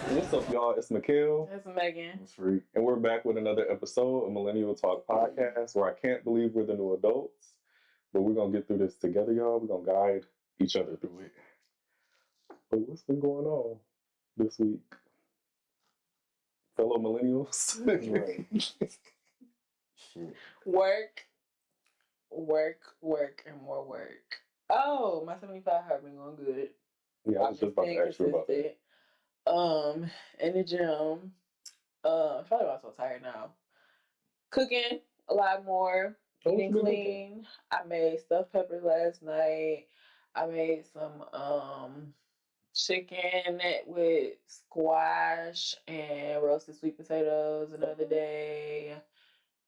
What's up, y'all? It's Mikhail. It's Megan. It's Freq. And we're back with another episode of Millennial Talk Podcast, where I can't believe we're the new adults, but we're going to get through this together, y'all. We're going to guide each other through it. But what's been going on this week? Fellow millennials? Shit. Work, and more work. Oh, my 75 have been going good. Yeah, I was just about to ask you about that. In the gym. I feel like I'm so tired now. Cooking a lot more. Eating clean. I made stuffed peppers last night. I made some chicken with squash and roasted sweet potatoes another day.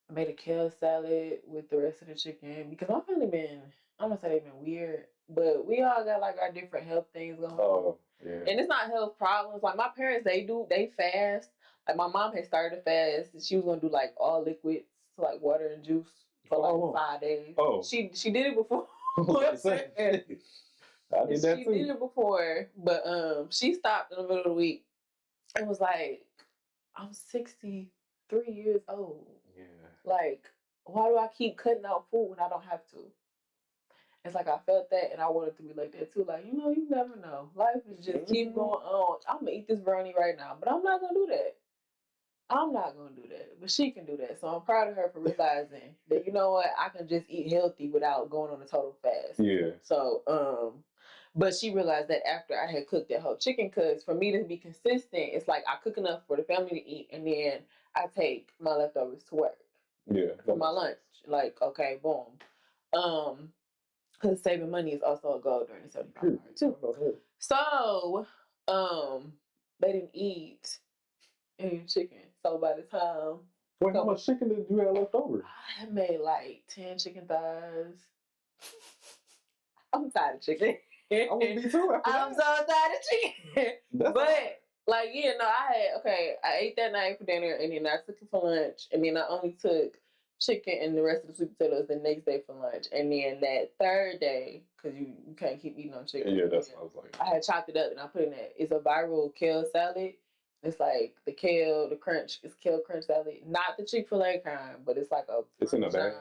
I made a kale salad with the rest of the chicken because my family I'm gonna say they've been weird, but we all got like our different health things going on. Yeah. And it's not health problems. Like my parents, they fast. Like my mom had started a fast. She was gonna do like all liquids, so like water and juice for like 5 days. Oh, she did it before. I did that She too. did it before, but she stopped in the middle of the week. It was like I'm 63 years old. Yeah. Like, why do I keep cutting out food when I don't have to? It's like I felt that and I wanted to be like that too. Like, you never know. Life is just keep going on. I'm gonna eat this brownie right now, but I'm not gonna do that. I'm not gonna do that. But she can do that. So I'm proud of her for realizing that, you know what, I can just eat healthy without going on a total fast. Yeah. So, but she realized that after I had cooked that whole chicken, because for me to be consistent, it's like I cook enough for the family to eat and then I take my leftovers to work. Yeah. For my lunch. Like, okay, boom. Because saving money is also a goal during the 75 hour too. So, they didn't eat any chicken. So by the time... Wait, how much chicken did you have left over? I made like 10 chicken thighs. I'm tired of chicken. I would be too. I'm so tired of chicken. But, like, I ate that night for dinner and then I took it for lunch and then I only took chicken and the rest of the sweet potatoes the next day for lunch. And then that third day, because you can't keep eating on chicken. Yeah, that's what I was like. I had chopped it up and I put in that. It's a viral kale salad. It's like the kale, the crunch. It's kale crunch salad. Not the Chick-fil-A kind, but it's like a... It's in a bag.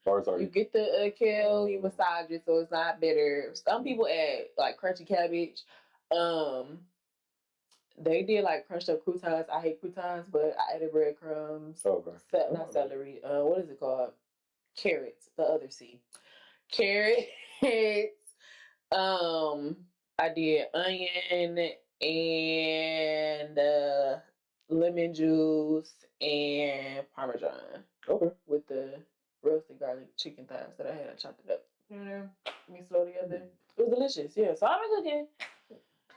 You get the kale, you massage it so it's not bitter. Some people add like crunchy cabbage. They did like crunched up croutons. I hate croutons, but I added breadcrumbs. Okay. Not celery. What is it called? Carrots. The other C. Carrots. I did onion and lemon juice and Parmesan. Okay. With the roasted garlic chicken thighs that I had. I chopped it up. Mixed it all together. It was delicious. Yeah. So I've been cooking.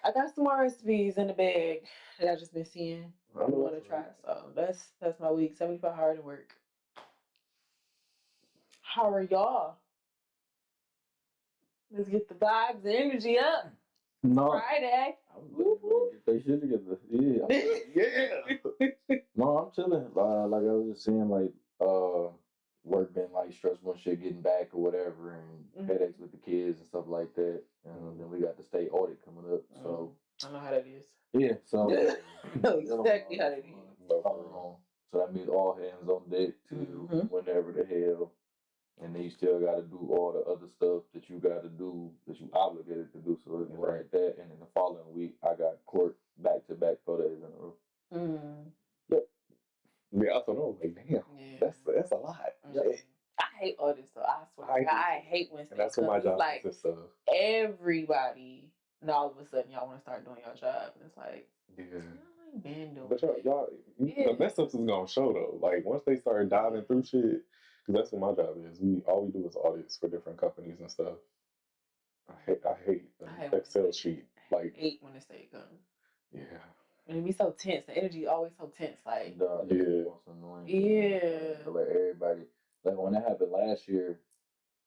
I got some more recipes in the bag that I've just been seeing. I want to try. So that's my week. 75 hard at work. How are y'all? Let's get the vibes and energy up. No. Friday. Get they shit together. Yeah. Yeah. No, I'm chilling. Like I was just saying, like work been like stressful and shit, getting back or whatever, and headaches with the kids and stuff like that. And then we got the state audit coming up. So I know how that is. Yeah. So I know exactly how that is. So that means all hands on deck to whenever the hell. And then you still got to do all the other stuff that you got to do, that you obligated to do. So it's like that. And then the following week, I got court back-to-back 4 days in a row. Yep. Yeah, I thought I was like, damn, that's a lot. Yeah. I hate all this stuff. I swear. I hate when stuff. That's what my job consists of. Everybody, and all of a sudden, y'all want to start doing your job. And it's like, yeah. Y'all ain't been doing But y'all the mess ups is going to show, though. Like, once they start diving through shit, because that's what my job is. All we do is audits for different companies and stuff. I hate the Excel sheet. Like, I hate when the state comes. Yeah. And it be so tense. The energy is always so tense. Like, it's annoying. Yeah. Like everybody, like when that happened last year,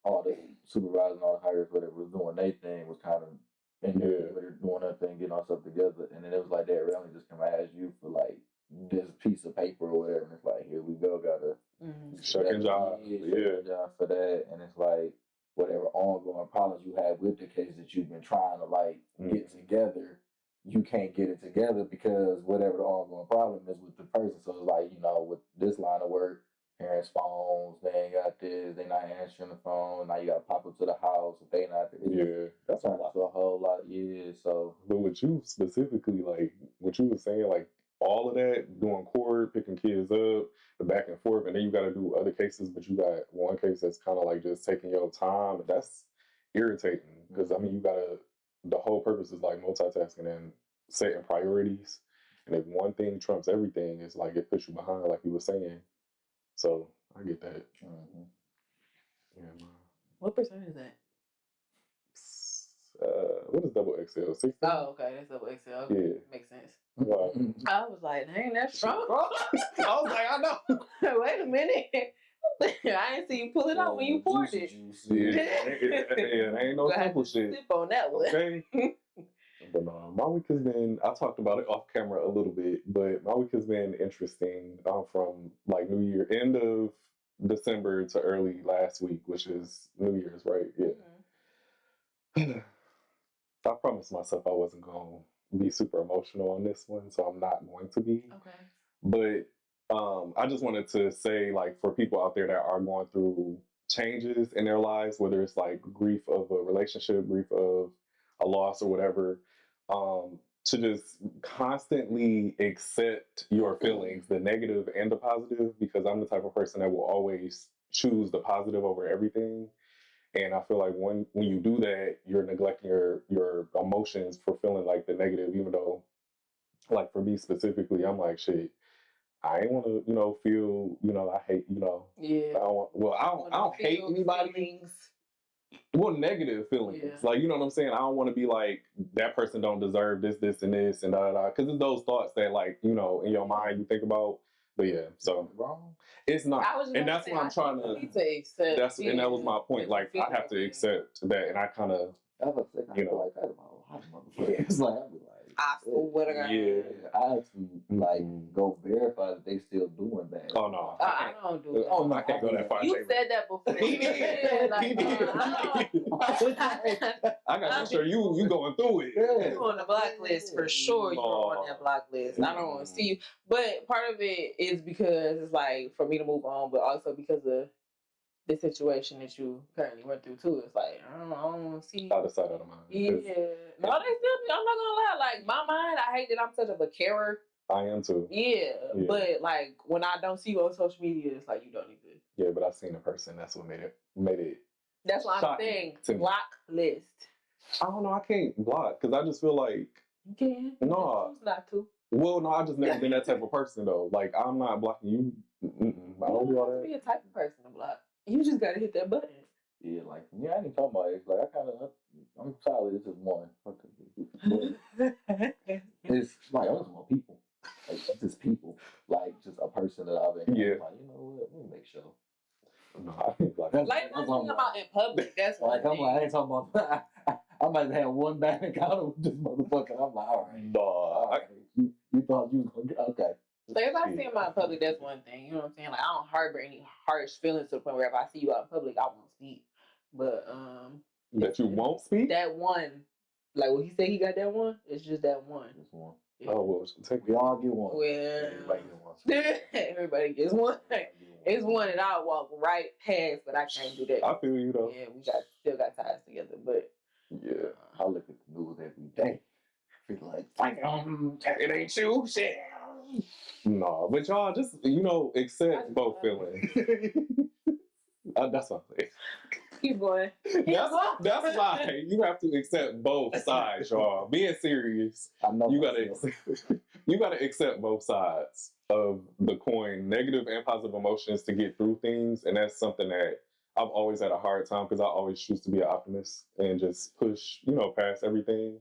all the supervisors and all the hires, whatever, was doing their thing, was kind of in there doing their thing, getting all stuff together. And then it was like that really just come ask you for like this piece of paper or whatever. And it's like, here we go, gotta second job. Second job for that. And it's like, whatever ongoing problems you have with the case that you've been trying to like get together, you can't get it together because whatever the ongoing problem is with the person. So it's like, you know, with this line of work, parents' phones, they ain't got this, they not answering the phone, now you gotta pop up to the house if they not Yeah, that's a lot. a whole lot, yeah. So But with you specifically, like what you were saying, like all of that, doing court, picking kids up, the back and forth, and then you got to do other cases, but you got one case that's kind of like just taking your time, and that's irritating because I mean, you gotta. The whole purpose is like multitasking and setting priorities, and if one thing trumps everything, it's like it puts you behind, like you were saying. So I get that. Yeah, man. What percent is that? What is double XL? 16? Oh, okay, that's double XL. Okay. Yeah. Makes sense. Wow. I was like, dang, that's strong. I was like, I know. Wait a minute. I didn't see you pull it out when you poured it. Yeah, ain't no simple shit. Sip on that one. Okay. But my week has been, I talked about it off camera a little bit, but my week has been interesting from like New Year, end of December to early last week, which is New Year's, right? Yeah. Mm-hmm. I promised myself I wasn't going to be super emotional on this one, so I'm not going to be. Okay. But I just wanted to say, like, for people out there that are going through changes in their lives, whether it's like grief of a relationship, grief of a loss or whatever, to just constantly accept your feelings, the negative and the positive, because I'm the type of person that will always choose the positive over everything. And I feel like when you do that, you're neglecting your emotions for feeling like the negative, even though, like for me specifically, I'm like, shit, I ain't want to, feel, I hate, Yeah. I don't hate anybody. Feelings. Well, negative feelings. Yeah. Like, you know what I'm saying? I don't want to be like, that person don't deserve this, and this, and da. Because it's those thoughts that, like, in your mind you think about. But yeah, so wrong. It's not. And that's what I'm trying to accept. And that was my point. Like, I have to accept that. And I kind of, like that's a lot of motherfuckers. It's like, I'd be like, I swear to God. Yeah, I have to like go verify that they still doing that. Oh no, I don't do that. Oh no, I can't go that far. You said that before. I gotta make sure you going through it. You're on the blacklist for sure. You're on that blacklist. I don't want to see you. But part of it is because it's like for me to move on, but also because of the situation that you currently went through too. It's like I don't want to see. Out of sight, out of mind. Yeah. No, they still. I'm not gonna lie. Like my mind, I hate that I'm such of a carer. I am too. Yeah, but like when I don't see you on social media, it's like you don't need to. Yeah, but I've seen a person. That's what made it. That's what I'm saying. Block list. I don't know. I can't block because I just feel like you can. No, not to. Well, no, I just never been that type of person though. Like I'm not blocking you. I don't do all that. Be a type of person to block. You just gotta hit that button. Yeah, like I ain't talking about it. Like I'm solid. It's just one. It's like I just want people. Like just people. Like just a person that I've been. Yeah. Like what? Let me make sure. No, I think like I'm talking about in public. That's like I'm like I ain't talking about. I might have one bank account with this motherfucker. I'm like, all right. No, all right. You thought you was gonna get okay. So if I see him out in public, that's one thing. You know what I'm saying? Like I don't harbor any harsh feelings to the point where if I see you out in public, I won't speak. But that you won't speak? That one. Like when he said he got that one, it's just that one. Just one. Yeah. Oh well, we all get one. Well, everybody everybody get one. gets one. It's one that I'll walk right past, but I can't do that. I feel you though. Yeah, we still got ties together, but yeah, I look at the news every day. Feel like it ain't you, shit. No, but y'all just accept both feelings. That's what I'm saying. Keep going. That's why you have to accept both sides, y'all. Being serious, I know you gotta accept both sides of the coin, negative and positive emotions to get through things, and that's something that I've always had a hard time because I always choose to be an optimist and just push, past everything.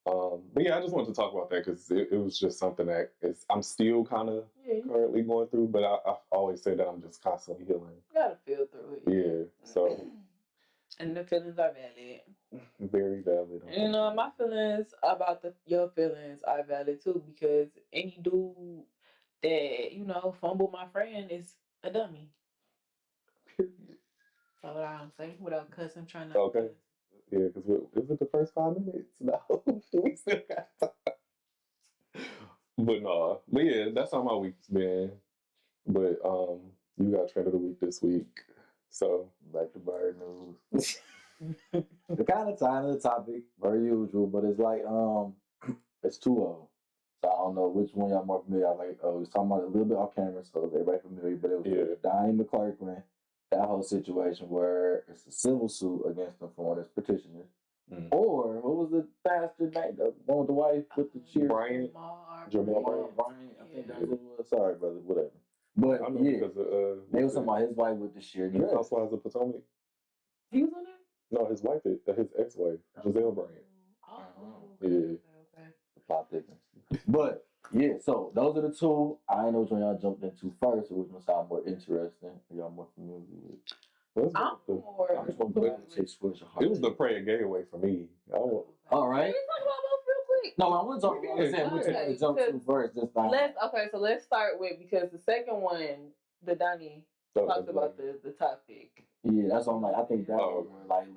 But yeah, I just wanted to talk about that because it was just something that I'm still kind of currently going through, but I've always said that I'm just constantly healing. You gotta feel through it. Yeah, so. And the feelings are valid. Very valid. My feelings about your feelings are valid too because any dude that, fumble my friend is a dummy. Period. Hold on, say without cussing, I'm trying not Okay. to. Yeah, because is it the first 5 minutes? No, we still got time. But no, but yeah, that's how my week's been. But you got trend of the week this week, so Back to bird news. The kind of time of the topic, very usual, but it's like it's two of them. So I don't know which one y'all more familiar. Like we was talking about it a little bit off camera, so everybody familiar. But it was Donnie McClurkin, that whole situation where it's a civil suit against him for one of his petitioners. Or what was the bastard name? The one with the wife with the cheer? Jamal Bryant. I think that's what it was. Sorry, brother. Whatever. But I know yeah, because they was talking about his wife with the sheer dress. Housewives of Potomac. He was on there? No, his wife, his ex-wife, Giselle Bryant. Yeah. Okay. Plot thickness. But yeah, so those are the two. I know which one y'all jumped into first, or which one sound more interesting. Y'all more familiar with. I'm more. I just want to take switch. It was the praying gateway for me. All right. Can we talk about both real quick? No, I want to talk about which one to jump to first. This time. Let's start with, because the second one, the Donnie talks about the topic. Yeah, that's what I'm like. I think that one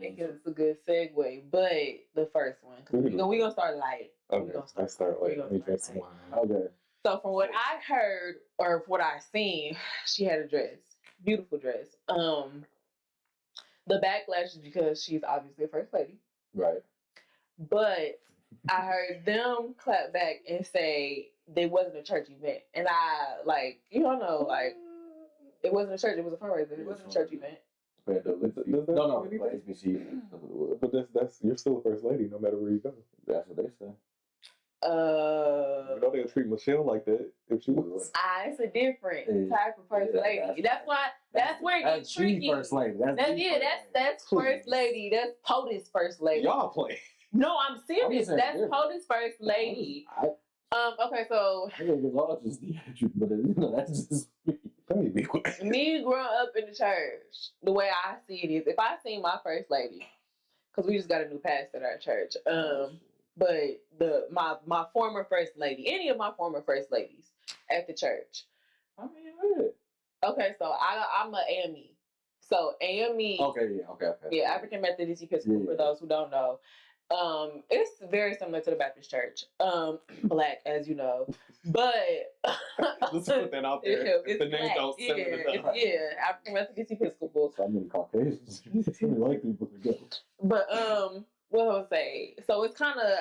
because it's a good segue. But the first one, because we're gonna start light. Okay, let's start light. Let me drink some wine. Okay. So from what I heard or what I seen, she had a dress, beautiful dress. The backlash is because she's obviously a first lady, right? But I heard them clap back and say they wasn't a church event, and I it wasn't a church; it was a fundraiser. It wasn't a church event. No, HBC. But that's you're still a first lady, no matter where you go. That's what they say. You know they'll treat Michelle like that if she was. It's a different type of first lady. That's where it gets tricky. First lady. That's first lady. That's POTUS first lady. Y'all playing. No, I'm serious. That's POTUS first lady. Okay, so I think it's all just theatric, but that's just me growing up in the church. The way I see it is, if I seen my first lady, because we just got a new pastor at our church. But my former first lady, any of my former first ladies at the church. I mean, okay, so I'm a AME. So AME. Okay. Yeah, African Methodist Episcopal, for those who don't know. It's very similar to the Baptist church. Black, as you know. But let's put that out there. It's the name don't send it up. Yeah, African Methodist Episcopal. So many Caucasians. So many white people to go. But what I would say, so it's kind of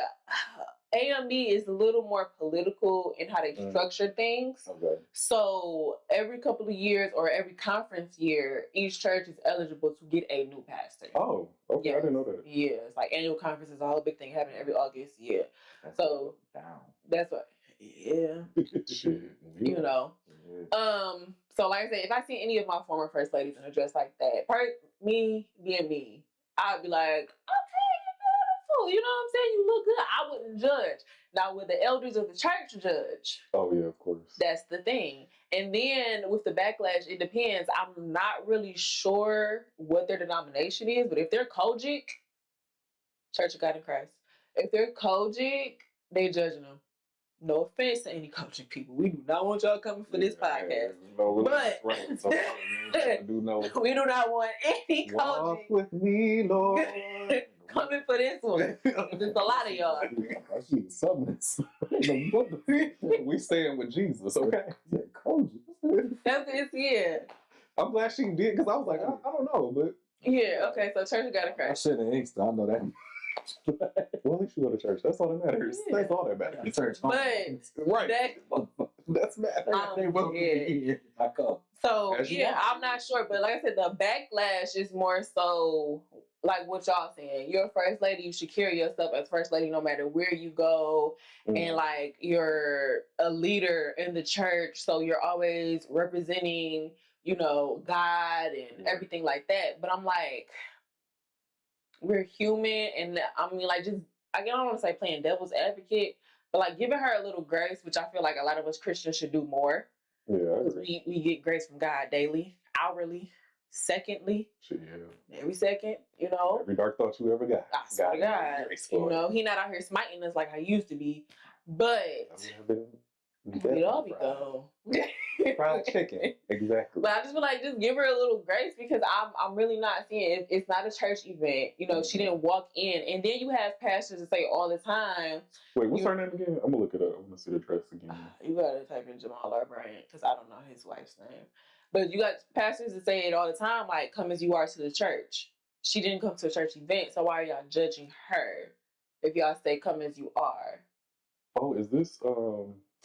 AMB is a little more political in how they structure things. Okay. So every couple of years or every conference year, each church is eligible to get a new pastor. Oh, okay. I didn't know that. Yeah, it's like annual conference is a whole big thing happening every August. Yeah. So that's what. Yeah. Shit. You know. Yeah. So like I said, if I see any of my former first ladies in a dress like that, me being me, I'd be like, okay, you're beautiful. You know what I'm saying? You look good. I wouldn't judge. Now, would the elders of the church judge? Oh, yeah, of course. That's the thing. And then with the backlash, it depends. I'm not really sure what their denomination is, but if they're Kojic, Church of God in Christ. If they're Kojic, they judging them. No offense to any Kojic people. We do not want y'all coming for this podcast. No, but right. So, we do not want any Walk Kojic with me, Lord. coming for this one. There's a lot of y'all. I see the summons. We staying with Jesus, okay? Yeah, Kojic. That's it, I'm glad she did, because I was like, I don't know, but yeah, okay, so Church of God in I Christ. should have asked. I know that. Well, at least you go to church. That's all that matters. Yeah. That's all that matters. Church, But right. That's matter. They will be. I go. So yeah, I'm not sure, but like I said, the backlash is more so like what y'all saying. You're a first lady, you should carry yourself as first lady no matter where you go, and like you're a leader in the church, so you're always representing, you know, God and everything like that. But I'm like, we're human, and I mean, like, just I don't want to say playing devil's advocate, but like giving her a little grace, which I feel like a lot of us Christians should do more. Yeah, because we get grace from God daily, hourly, secondly, every second, you know. Every dark thought you ever got. I swear to God, you know, He not out here smiting us like I used to be, but We'd all be gone. Fried chicken, exactly. But I just feel like just give her a little grace because I'm really not seeing it. It's not a church event. You know, she didn't walk in, and then you have pastors that say all the time. Wait, what's her name again? I'm gonna look it up. I'm gonna see the dress again. You gotta type in Jamal Bryant because I don't know his wife's name. But you got pastors that say it all the time, like "Come as you are to the church." She didn't come to a church event, so why are y'all judging her if y'all say "Come as you are"? Oh, is this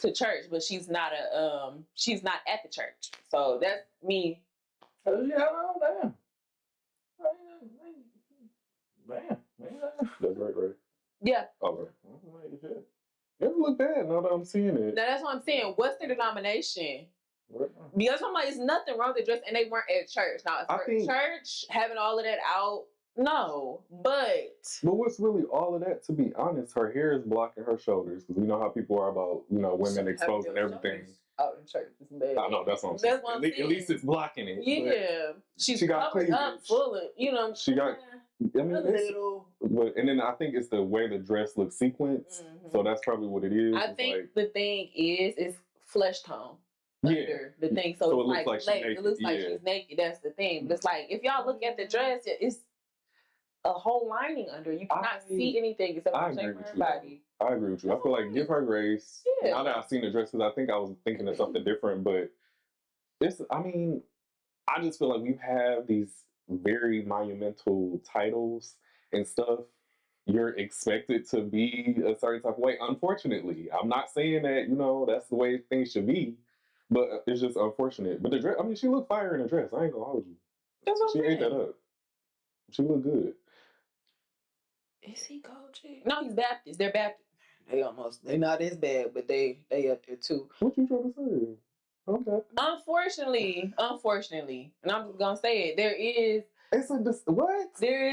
to church, but she's not at the church. So that's me. Oh, yeah, damn. That's right. Yeah. Okay. It doesn't look bad now that I'm seeing it. Now that's what I'm saying. What's their denomination? Because I'm like, there's nothing wrong with the dress, and they weren't at church. Now, if church having all of that out, no. But what's really all of that? To be honest, her hair is blocking her shoulders because we know how people are about women exposing everything. Out in church, I know that's what I'm saying. At least it's blocking it. Yeah, she got covered up full of She got. I mean, and then I think it's the way the dress looks sequenced. Mm-hmm. So that's probably what it is. I think the thing is flesh tone. Under the thing, so it's like it looks like she's naked. That's the thing. But it's like if y'all look at the dress, it's a whole lining under. You cannot see anything except for her body. I agree with you. I feel like give her grace. Yeah. Now that I've seen the dress, because I think I was thinking of something different, but it's. I mean, I just feel like we have these very monumental titles and stuff. You're expected to be a certain type of way. Unfortunately, I'm not saying that that's the way things should be. But it's just unfortunate. But the dress, I mean, she looked fire in the dress. I ain't gonna hold you. That's what she ate that up. She looked good. Is he Kojic? No, he's Baptist. They're Baptist. They're not as bad, but they up there too. What you trying to say? Okay. Unfortunately, and I'm just gonna say it, there is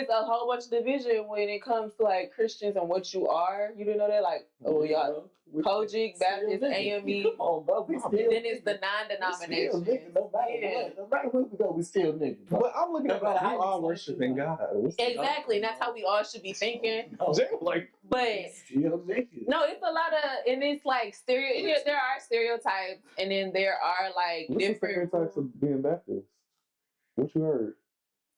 a whole bunch of division when it comes to like Christians and what you are. You didn't know that? Like, y'all Kojic, Baptist, AME. Come on, bro. Then it's the non-denomination. No matter where we go, we still niggas. But I'm looking at how we all worshiping God. Exactly, and that's how we all should be thinking. But no, it's a lot of, and it's like there are stereotypes, and then there are like different stereotypes of being Baptist. What you heard?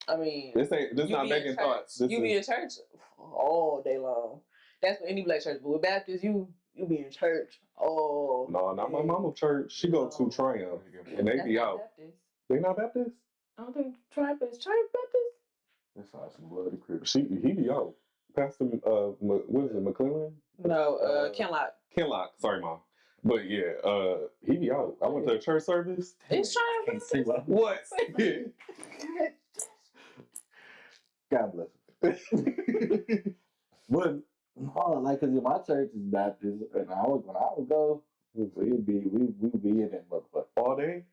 I mean, this not making thoughts. You be in church all day long. That's what any black church. But with Baptist, you be in church. Oh no, not my mama's church. She go to Triumph, and they be out. Baptist. They not Baptist? I don't think Triumph is Baptist. That's not some bloody crib. He be out. Pastor, what is it, McClellan? No, Kenlock. Sorry, Mom. But yeah, he be out. I went to a church service. It's Triumph. What? God bless him. But no, like, cause my church is Baptist, and when I would go, we'd be in that motherfucker all day.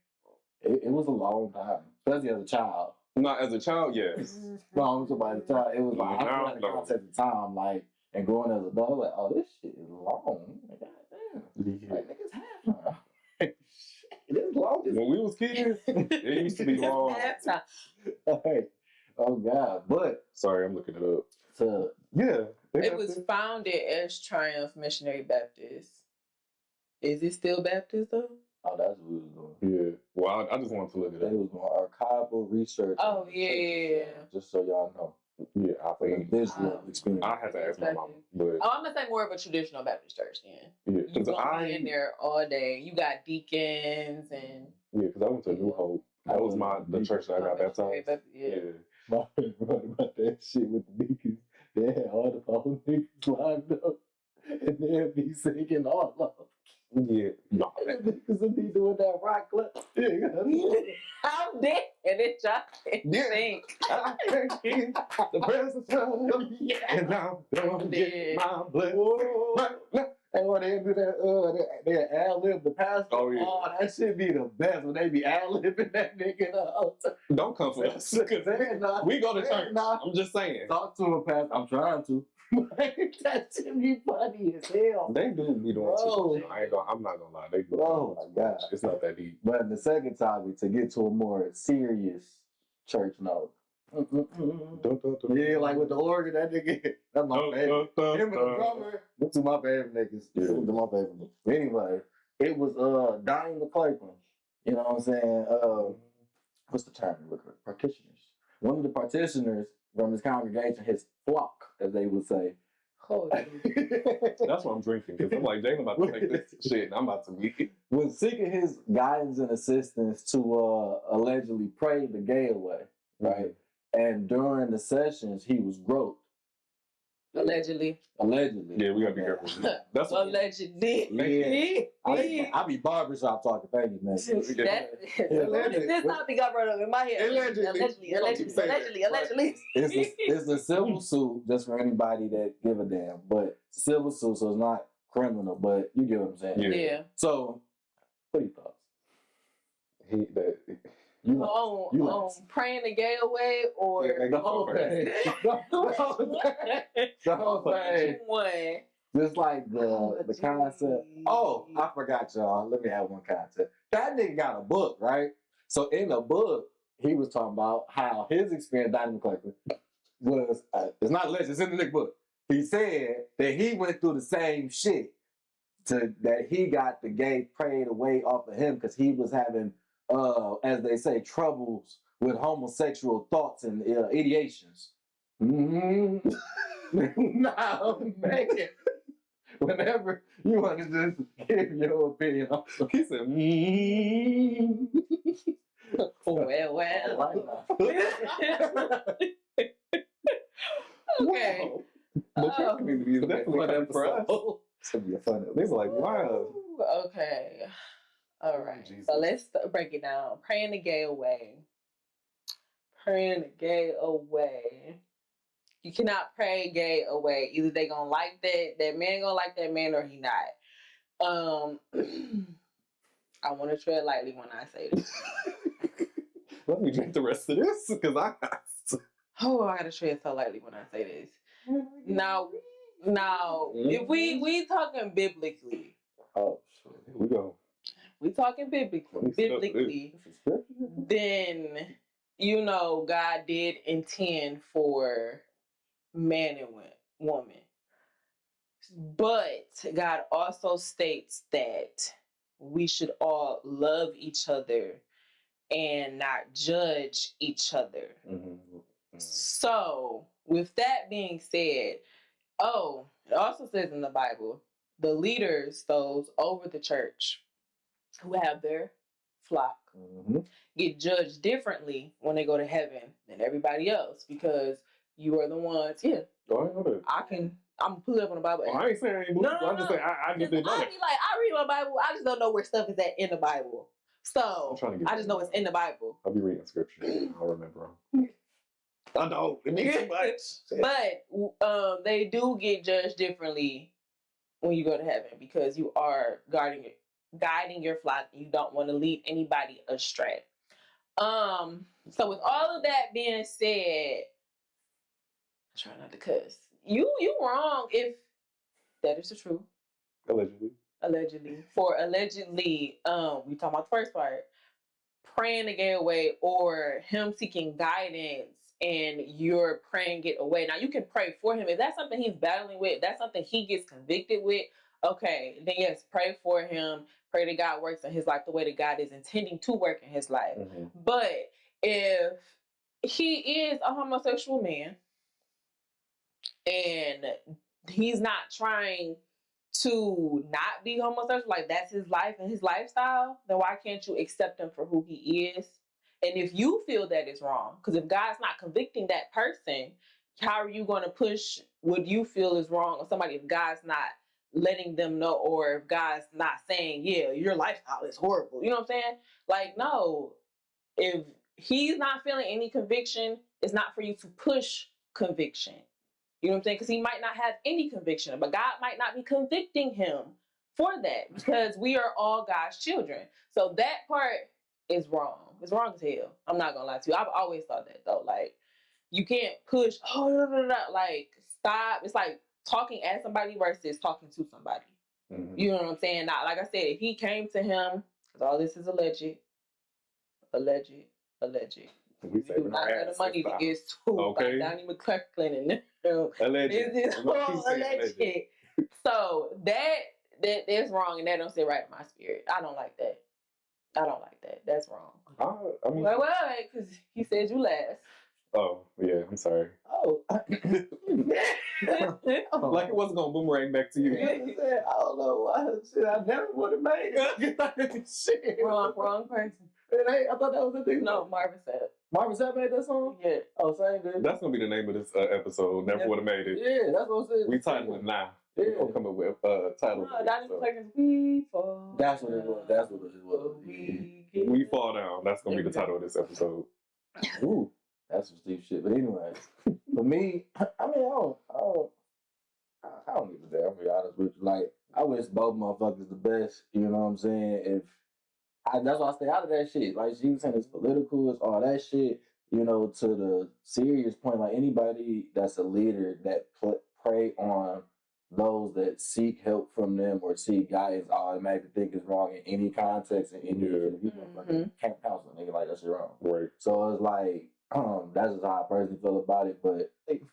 It was a long time, especially as a child. Not as a child, yes. No, I'm talking about as a child. It was like I had a concept at the time, like, and growing as an adult, like, oh, this shit is long. Like, goddamn, like niggas half time. It is long. When we was kids, it used to be long. Hey. Oh God! But sorry, I'm looking it up. So yeah, it was founded as Triumph Missionary Baptist. Is it still Baptist though? Oh, that's what we was doing. Yeah. Well, I just wanted to look it up. It was doing archival research. Oh yeah. Just so y'all know. Yeah, I think visual experience. I had to ask my mom, but I'm gonna say more of a traditional Baptist church then. Yeah, because I be in there all day. You got deacons and because I went to New Hope. That was the church that I got baptized. Yeah. My friend wrote about that shit with the deacons. They had all the whole niggas lined up, and they'd be singing all of them. Yeah, no. The niggas would be doing that rock clip. I'm dead, and it just think. I can't get the presence of and I'm gonna get my blessing. And when they do that, they ad-lib the pastor. Oh, yeah. Oh, that shit be the best when they be ad-libbing that nigga the whole time. Don't come for us. We go to church. I'm just saying. Talk to him, pastor. I'm trying to. That shit be funny as hell. They do be doing too much. I'm not gonna lie. They do. Oh my God. It's not that deep. But the second topic, to get to a more serious church note. Yeah, like with the organ, that nigga, that's my favorite. Him and the drummer, those are my favorite niggas. Yeah. Those are my favorite niggas. Anyway, it was Donnie McClurkin. You know what I'm saying? What's the term? Look, practitioners. One of the practitioners from his congregation, his flock, as they would say. That's what I'm drinking, because I'm like, Jalen about to take this shit and I'm about to be. Was seeking his guidance and assistance to allegedly pray the gay away, right? And during the sessions, he was groped. Allegedly. Yeah, we gotta be careful. That's allegedly. Yeah. I be barbershop talking. Thank you, man. This topic got brought up in my head. Allegedly. It's a civil suit, just for anybody that give a damn. But it's a civil suit, so it's not criminal. But you get what I'm saying. Yeah. So, what are your thoughts? Praying the gay away or the whole thing. The whole thing. One. Just like the concept. Oh, I forgot, y'all. Let me have one concept. That nigga got a book, right? So in the book, he was talking about how his experience, Donnie McClurkin, was, it's not legend, it's in the nigga book. He said that he went through the same shit that he got the gay prayed away off of him because he was having, as they say, troubles with homosexual thoughts and ideations. Mm-hmm. Now, Maegan, whenever you want to just give your opinion on something, he said, well. Okay. But your community is definitely fun for us. It's going to be a fun episode. They were like, wow. Okay. All right. Jesus. So let's break it down. Praying the gay away. Praying the gay away. You cannot pray gay away. Either they gonna like that man gonna like that man, or he not. I want to tread lightly when I say this. Let me drink the rest of this, because I got to. Oh, I gotta tread so lightly when I say this. Now, if we talking biblically. Oh, shit. Here we go. We talking biblically, then God did intend for man and woman. But God also states that we should all love each other and not judge each other. So, with that being said, it also says in the Bible, the leaders, those over the church who have their flock, get judged differently when they go to heaven than everybody else, because you are the ones. Yeah. Oh, I know that. I'm pull it up on the Bible. I ain't saying I ain't believe. I'm just saying I just didn't know that. I read my Bible. I just don't know where stuff is at in the Bible. So I just know it's in the Bible. I'll be reading scripture. I'll remember them. I know. It means too much. But they do get judged differently when you go to heaven, because you are guiding your flock. You don't want to lead anybody astray. So with all of that being said, try not to cuss. You wrong if that is the truth. Allegedly. For allegedly, we talking about the first part, praying to get away, or him seeking guidance and you're praying it away. Now you can pray for him. If that's something he's battling with, if that's something he gets convicted with, okay, then yes, pray for him. Pray that God works in his life the way that God is intending to work in his life. But if he is a homosexual man and he's not trying to not be homosexual, like that's his life and his lifestyle, then why can't you accept him for who he is? And if you feel that is wrong, because if God's not convicting that person, how are you going to push what you feel is wrong on somebody if God's not letting them know, or if God's not saying, yeah, your lifestyle is horrible? You know what I'm saying? Like, no. If he's not feeling any conviction, it's not for you to push conviction. You know what I'm saying? Because he might not have any conviction, but God might not be convicting him for that, because we are all God's children. So that part is wrong. It's wrong as hell. I'm not going to lie to you. I've always thought that, though. Like, you can't push, like, stop. It's like talking at somebody versus talking to somebody. You know what I'm saying? Now, like I said, if he came to him, because all this is alleged. We do not have the money to get sued by Donnie McClurkin and alleged. this is all alleged. So that's wrong, and that don't sit right in my spirit. I don't like that. That's wrong. I mean, Wait, because he said you last. oh yeah, I'm sorry. Oh. Like it wasn't gonna boomerang back to you. I don't know why. Shit, I never would have made it. Shit. Wrong person. I thought that was the thing. No, Marvin said. Marvin Sapp made that song? Yeah. Oh, same dude. That's gonna be the name of this episode. Never would have made it. Yeah, that's what I'm saying. We titled it now. Yeah. We're gonna come up with title. No, Dynamic Seconds. We fall. That's what it was. That's what it was. We fall down. That's gonna be the title of this episode. Ooh, that's some Steve shit. But anyways, for me, I mean, I don't give a damn. I'm gonna be honest with you. Like, I wish both motherfuckers the best. You know what I'm saying? That's why I stay out of that shit. Like she was saying, it's political, it's all that shit. You know, to the serious point, like anybody that's a leader that prey on those that seek help from them or seek guidance automatically think is wrong in any context and any can't counsel a nigga like that shit wrong. Right. So it's like, that's just how I personally feel about it. But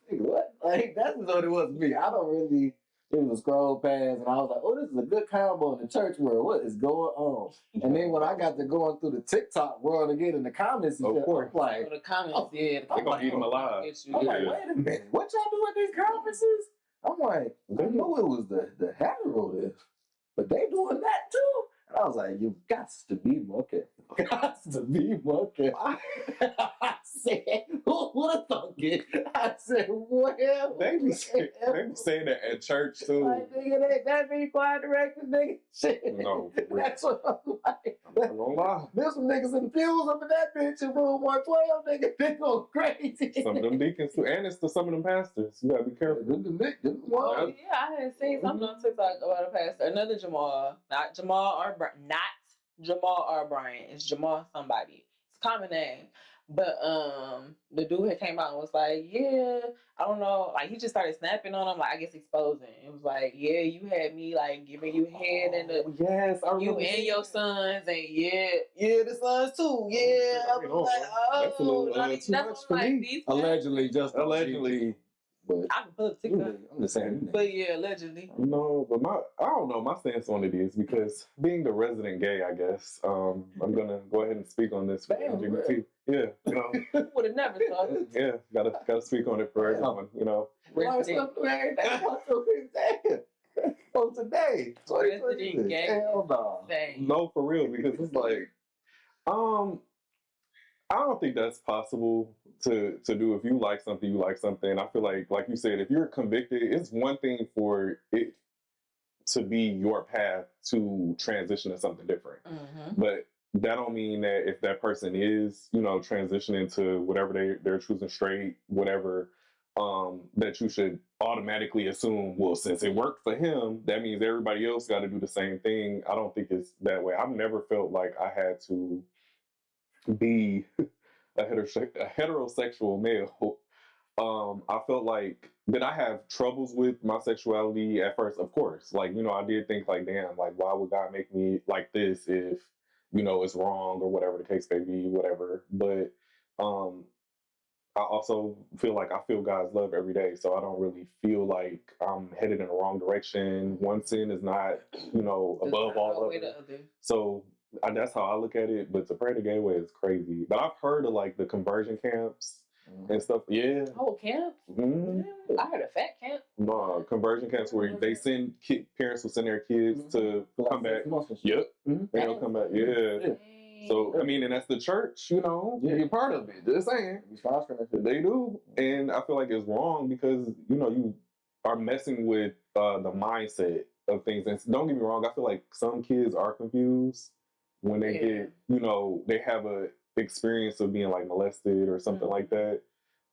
what? Like that's just what it was for me. I don't really. It was a scroll past, and I was like, "Oh, this is a good combo in the church world. What is going on?" And then when I got to going through the TikTok world again in the comments, and of course, I'm like, the comments, they're gonna eat them alive. I'm like, wait a minute, what y'all do at these conferences? I'm like, I know it was the hetero this, but they doing that too. And I was like, you got to be more careful. Got to be more careful. I said, who would have thought it? I said, well, they be saying that at church too. Like, nigga, that be choir director, nigga. Shit. No, that's what I'm like. I'm gonna lie. There's some niggas in the pews up in that bitch in room 112, nigga. They go crazy. Some of them deacons too, and it's some of them pastors. You gotta be careful. Well, yeah, I had seen something on TikTok about a pastor, another Jamal, not Jamal R. Bryant. It's Jamal somebody. It's a common name. But the dude had came out and was like, yeah, I don't know. Like, he just started snapping on him, like, I guess exposing. It was like, yeah, you had me, like, giving you head and yes, I you and your sons, and the sons too. Yeah. I was like, that's a little that's too much for like, me. Allegedly, just allegedly. But I can pull up TikTok. I'm just saying. But yeah, allegedly. No, but I don't know. My stance on it is because being the resident gay, I guess, I'm gonna go ahead and speak on this for LGBT. Yeah, you know. Would have never thought. Yeah, gotta speak on it for everyone, you know. Resident Oh, today. Resident gay. Hell no. No, for real, because it's like, I don't think that's possible to do. If you like something, you like something. I feel like you said, if you're convicted, it's one thing for it to be your path to transition to something different. Mm-hmm. But that don't mean that if that person is, you know, transitioning to whatever they're choosing straight, whatever, that you should automatically assume, well, since it worked for him, that means everybody else got to do the same thing. I don't think it's that way. I've never felt like I had to be a heterosexual male. I felt like, did I have troubles with my sexuality at first? Of course. Like, you know, I did think like, damn, like, why would God make me like this if, you know, it's wrong or whatever the case may be, whatever. But I also feel like I feel God's love every day. So I don't really feel like I'm headed in the wrong direction. One sin is not, you know, above all others. So that's how I look at it. But to pray the gay way is crazy. But I've heard of like the conversion camps and stuff. Yeah. Oh, camp? Mm-hmm. I heard a fat camp. No, conversion camps where they send parents will send their kids to come back. Yep. They don't come back. Yeah. So, I mean, and that's the church, you know, you're part of it. Just saying. They do. And I feel like it's wrong because, you know, you are messing with the mindset of things. And don't get me wrong, I feel like some kids are confused when they get, you know, they have a experience of being like molested or something like that.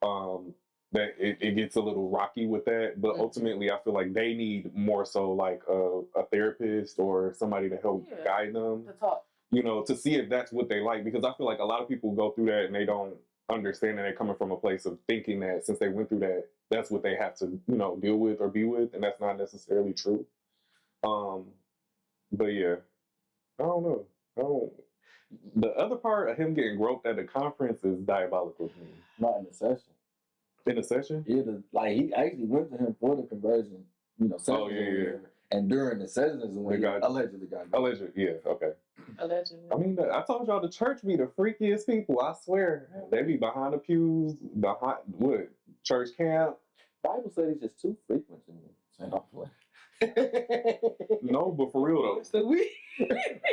That it gets a little rocky with that. But ultimately, I feel like they need more so like a therapist or somebody to help guide them. To talk. You know, to see if that's what they like. Because I feel like a lot of people go through that and they don't understand that they're coming from a place of thinking that since they went through that, that's what they have to, you know, deal with or be with. And that's not necessarily true. But yeah, I don't know. The other part of him getting groped at the conference is diabolical to me. Not in the session. In the session? Yeah, like he actually went to him for the conversion, you know, Oh, yeah. And during the sessions is when he allegedly got got. Allegedly, yeah, okay. Allegedly. I mean, I told y'all the church be the freakiest people. I swear, they be behind the pews, behind what church camp. Bible studies just too frequent to me. No, but for real though, So we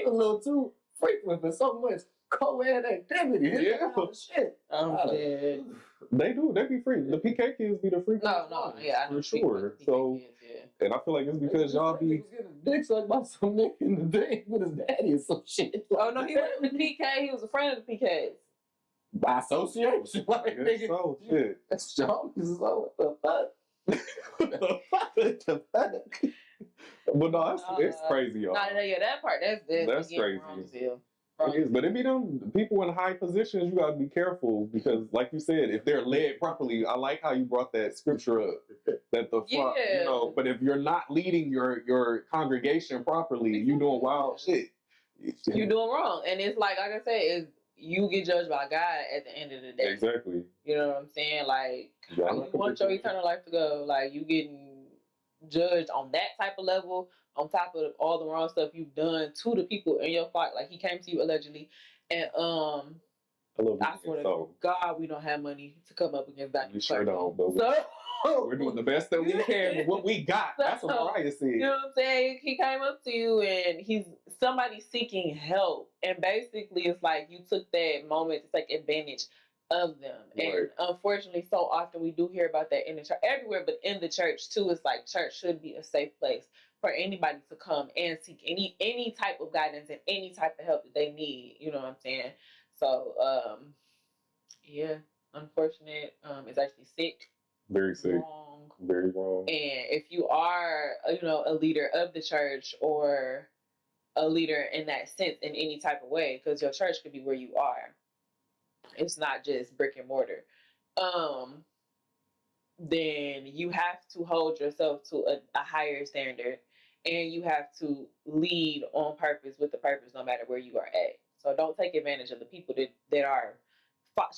a little too frequent for so much co-ed activity. Yeah. Shit. Dead. they do. They be free. The PK kids be the freakiest. No, yeah, I know for sure. So, and I feel like it's because y'all be. He was getting dick sucked by some nigga in the day with his daddy or some shit. Oh no, he wasn't the PK. He was a friend of the PKs. By association. Like, I guess so, shit. That's John. So what the fuck? But no, it's crazy, y'all. Yeah, that part, that's crazy. Wrong as hell. It is, but it be them people in high positions. You gotta be careful because, like you said, if they're led properly, I like how you brought that scripture up. That the front, you know. But if you're not leading your congregation properly, you doing wild shit. You doing wrong, and it's like I said, is you get judged by God at the end of the day. Exactly. You know what I'm saying? Like, how you want your eternal life to go? Like, you getting judged on that type of level, on top of all the wrong stuff you've done to the people in your flock. Like, he came to you allegedly, and I swear to God, we don't have money to come up against that. We sure don't, but we're doing the best that we can with what we got. That's what Mariah said. You know what I'm saying? He came up to you, and he's somebody seeking help, and basically it's like you took that moment to take advantage of them. Right. And unfortunately, so often we do hear about that in the church, everywhere, but in the church too. It's like church should be a safe place for anybody to come and seek any type of guidance and any type of help that they need. You know what I'm saying? So, yeah, unfortunate. It's actually sick. Very sick. Wrong. Very wrong. And if you are, a leader of the church or a leader in that sense in any type of way, because your church could be where you are. It's not just brick and mortar. Then you have to hold yourself to a higher standard, and you have to lead on purpose with the purpose, no matter where you are at. So don't take advantage of the people that are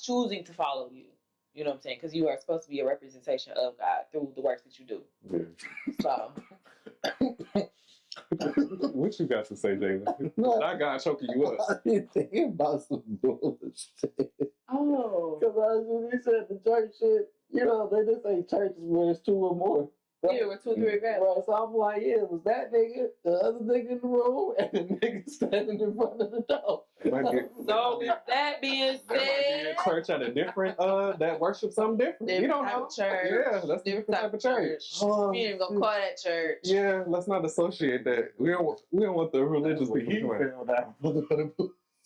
choosing to follow you. You know what I'm saying? Because you are supposed to be a representation of God through the works that you do. Yeah. So. What you got to say, Jalen? No. That guy choking you up. I didn't think about some bullshit. Oh. Because when they said the church shit, they just say churches where there's two or more. Right? Yeah, with 2 or 3 events. Right, so I'm like, yeah, it was that nigga, the other nigga in the room, and the nigga standing in front of the door. So with that being said, church at a different that worship something different. You don't know. Church. Yeah, that's different type of church. We ain't gonna call that church. Yeah, let's not associate that. We don't want the religious people.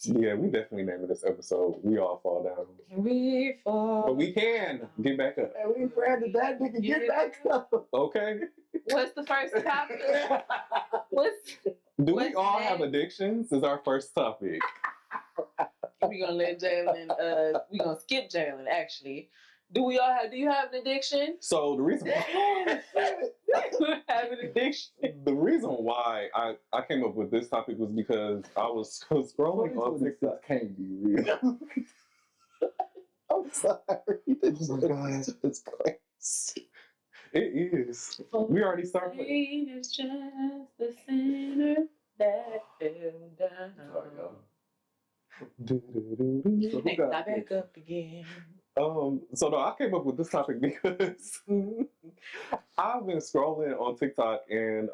Yeah, we definitely named this episode "We All Fall Down." We fall, but we can get back up. And we prayed that that nigga get back up. Okay. What's the first topic? Do we all have addictions? Is our first topic. We're gonna let Jalen. We're gonna skip Jalen. Actually, do you have an addiction? So the reason why have an addiction. The reason why I came up with this topic was because I was scrolling on TikTok. Can't be real. I'm sorry. Oh my God, it's crazy. It is. We already started. It's just the sinner that fell down. So who got back up again. So no, I came up with this topic because I've been scrolling on TikTok and